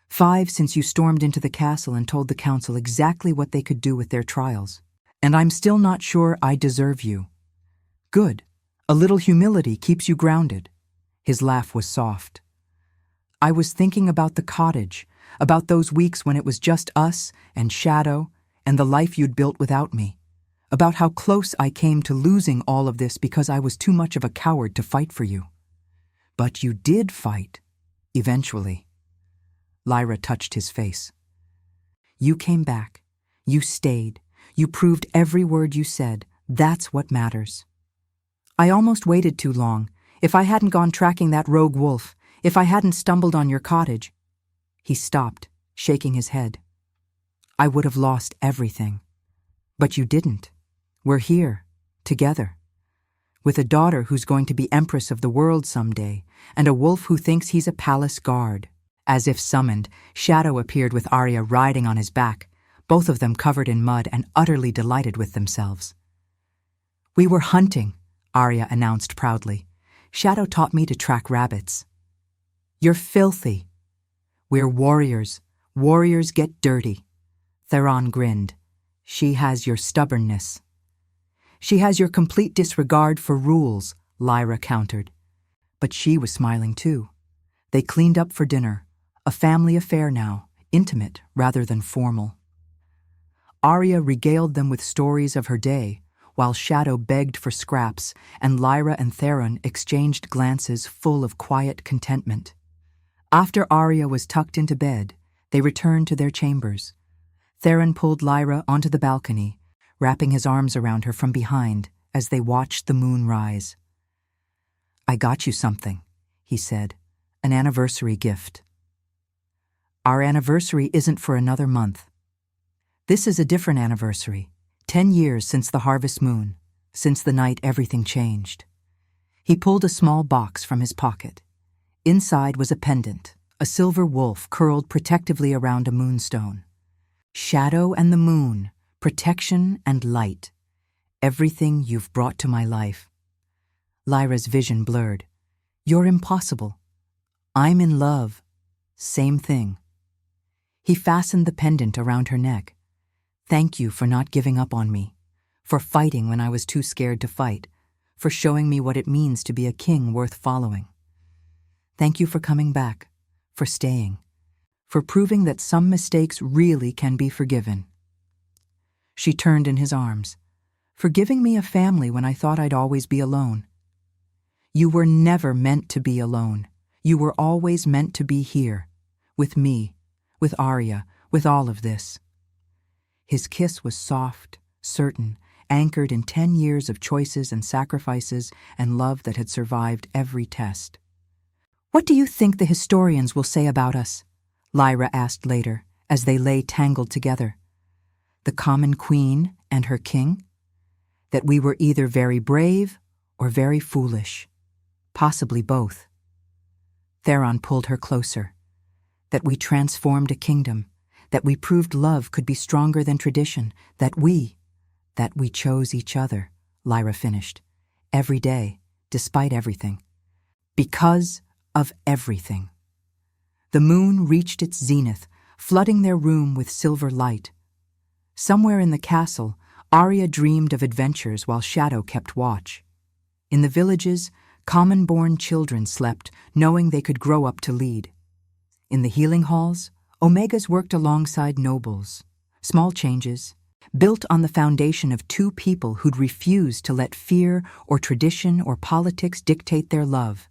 5 since you stormed into the castle and told the council exactly what they could do with their trials. And I'm still not sure I deserve you. Good. A little humility keeps you grounded. His laugh was soft. I was thinking about the cottage, about those weeks when it was just us and Shadow and the life you'd built without me, about how close I came to losing all of this because I was too much of a coward to fight for you. But you did fight, eventually. Lyra touched his face. You came back. You stayed. You proved every word you said. That's what matters. I almost waited too long. If I hadn't gone tracking that rogue wolf, if I hadn't stumbled on your cottage. He stopped, shaking his head. I would have lost everything. But you didn't. We're here, together. With a daughter who's going to be empress of the world someday, and a wolf who thinks he's a palace guard. As if summoned, Shadow appeared with Arya riding on his back, both of them covered in mud and utterly delighted with themselves. We were hunting, Arya announced proudly. Shadow taught me to track rabbits. You're filthy. We're warriors. Warriors get dirty. Theron grinned. She has your stubbornness. She has your complete disregard for rules, Lyra countered. But she was smiling too. They cleaned up for dinner, a family affair now, intimate rather than formal. Arya regaled them with stories of her day, while Shadow begged for scraps and Lyra and Theron exchanged glances full of quiet contentment. After Arya was tucked into bed, they returned to their chambers. Theron pulled Lyra onto the balcony, wrapping his arms around her from behind as they watched the moon rise. "I got you something," he said, "an anniversary gift." "Our anniversary isn't for another month. This is a different anniversary, 10 years since the harvest moon, since the night everything changed." He pulled a small box from his pocket. Inside was a pendant, a silver wolf curled protectively around a moonstone. "Shadow and the moon, protection and light. Everything you've brought to my life." Lyra's vision blurred. "You're impossible. I'm in love. Same thing." He fastened the pendant around her neck. "Thank you for not giving up on me, for fighting when I was too scared to fight, for showing me what it means to be a king worth following. Thank you for coming back, for staying, for proving that some mistakes really can be forgiven." She turned in his arms. "For giving me a family when I thought I'd always be alone. You were never meant to be alone. You were always meant to be here, with me, with Arya, with all of this." His kiss was soft, certain, anchored in 10 years of choices and sacrifices and love that had survived every test. "What do you think the historians will say about us?" Lyra asked later, as they lay tangled together. "The common queen and her king? That we were either very brave or very foolish. Possibly both." Theron pulled her closer. "That we transformed a kingdom, that we proved love could be stronger than tradition, that we chose each other," Lyra finished. "Every day, despite everything. Because of everything." The moon reached its zenith, flooding their room with silver light. Somewhere in the castle, Arya dreamed of adventures while Shadow kept watch. In the villages, common-born children slept, knowing they could grow up to lead. In the healing halls, Omegas worked alongside nobles. Small changes, built on the foundation of two people who'd refused to let fear or tradition or politics dictate their love.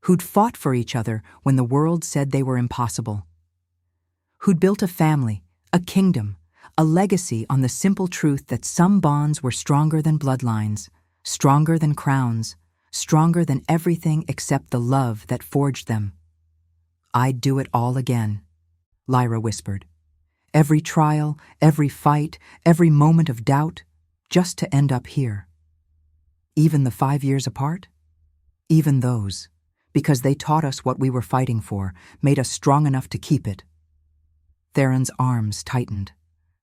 Who'd fought for each other when the world said they were impossible. Who'd built a family, a kingdom, a legacy on the simple truth that some bonds were stronger than bloodlines, stronger than crowns, stronger than everything except the love that forged them. "I'd do it all again," Lyra whispered. "Every trial, every fight, every moment of doubt, just to end up here." Even the 5 years apart? Even those, because they taught us what we were fighting for, made us strong enough to keep it. Theron's arms tightened.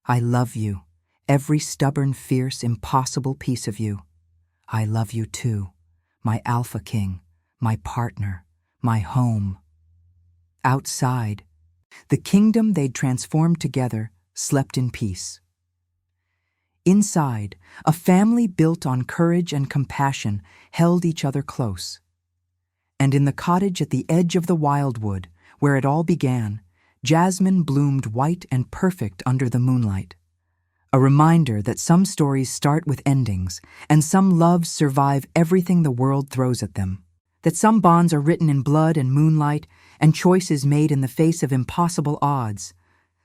"I love you, every stubborn, fierce, impossible piece of you. I love you too, my Alpha King, my partner, my home." Outside, the kingdom they'd transformed together slept in peace. Inside, a family built on courage and compassion held each other close. And in the cottage at the edge of the wildwood, where it all began, jasmine bloomed white and perfect under the moonlight. A reminder that some stories start with endings, and some loves survive everything the world throws at them. That some bonds are written in blood and moonlight, and choices made in the face of impossible odds.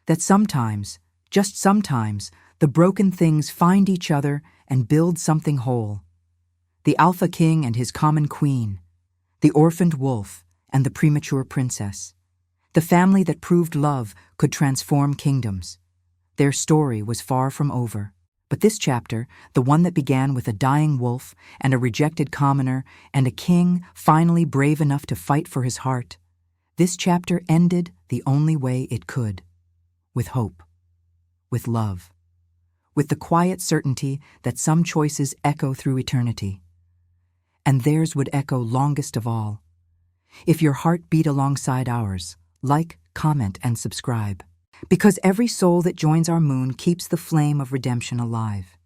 That sometimes, just sometimes, the broken things find each other and build something whole. The Alpha King and his common queen, the orphaned wolf and the premature princess. The family that proved love could transform kingdoms. Their story was far from over. But this chapter, the one that began with a dying wolf and a rejected commoner and a king finally brave enough to fight for his heart, this chapter ended the only way it could. With hope. With love. With the quiet certainty that some choices echo through eternity. And theirs would echo longest of all. If your heart beat alongside ours, like, comment, and subscribe. Because every soul that joins our moon keeps the flame of redemption alive.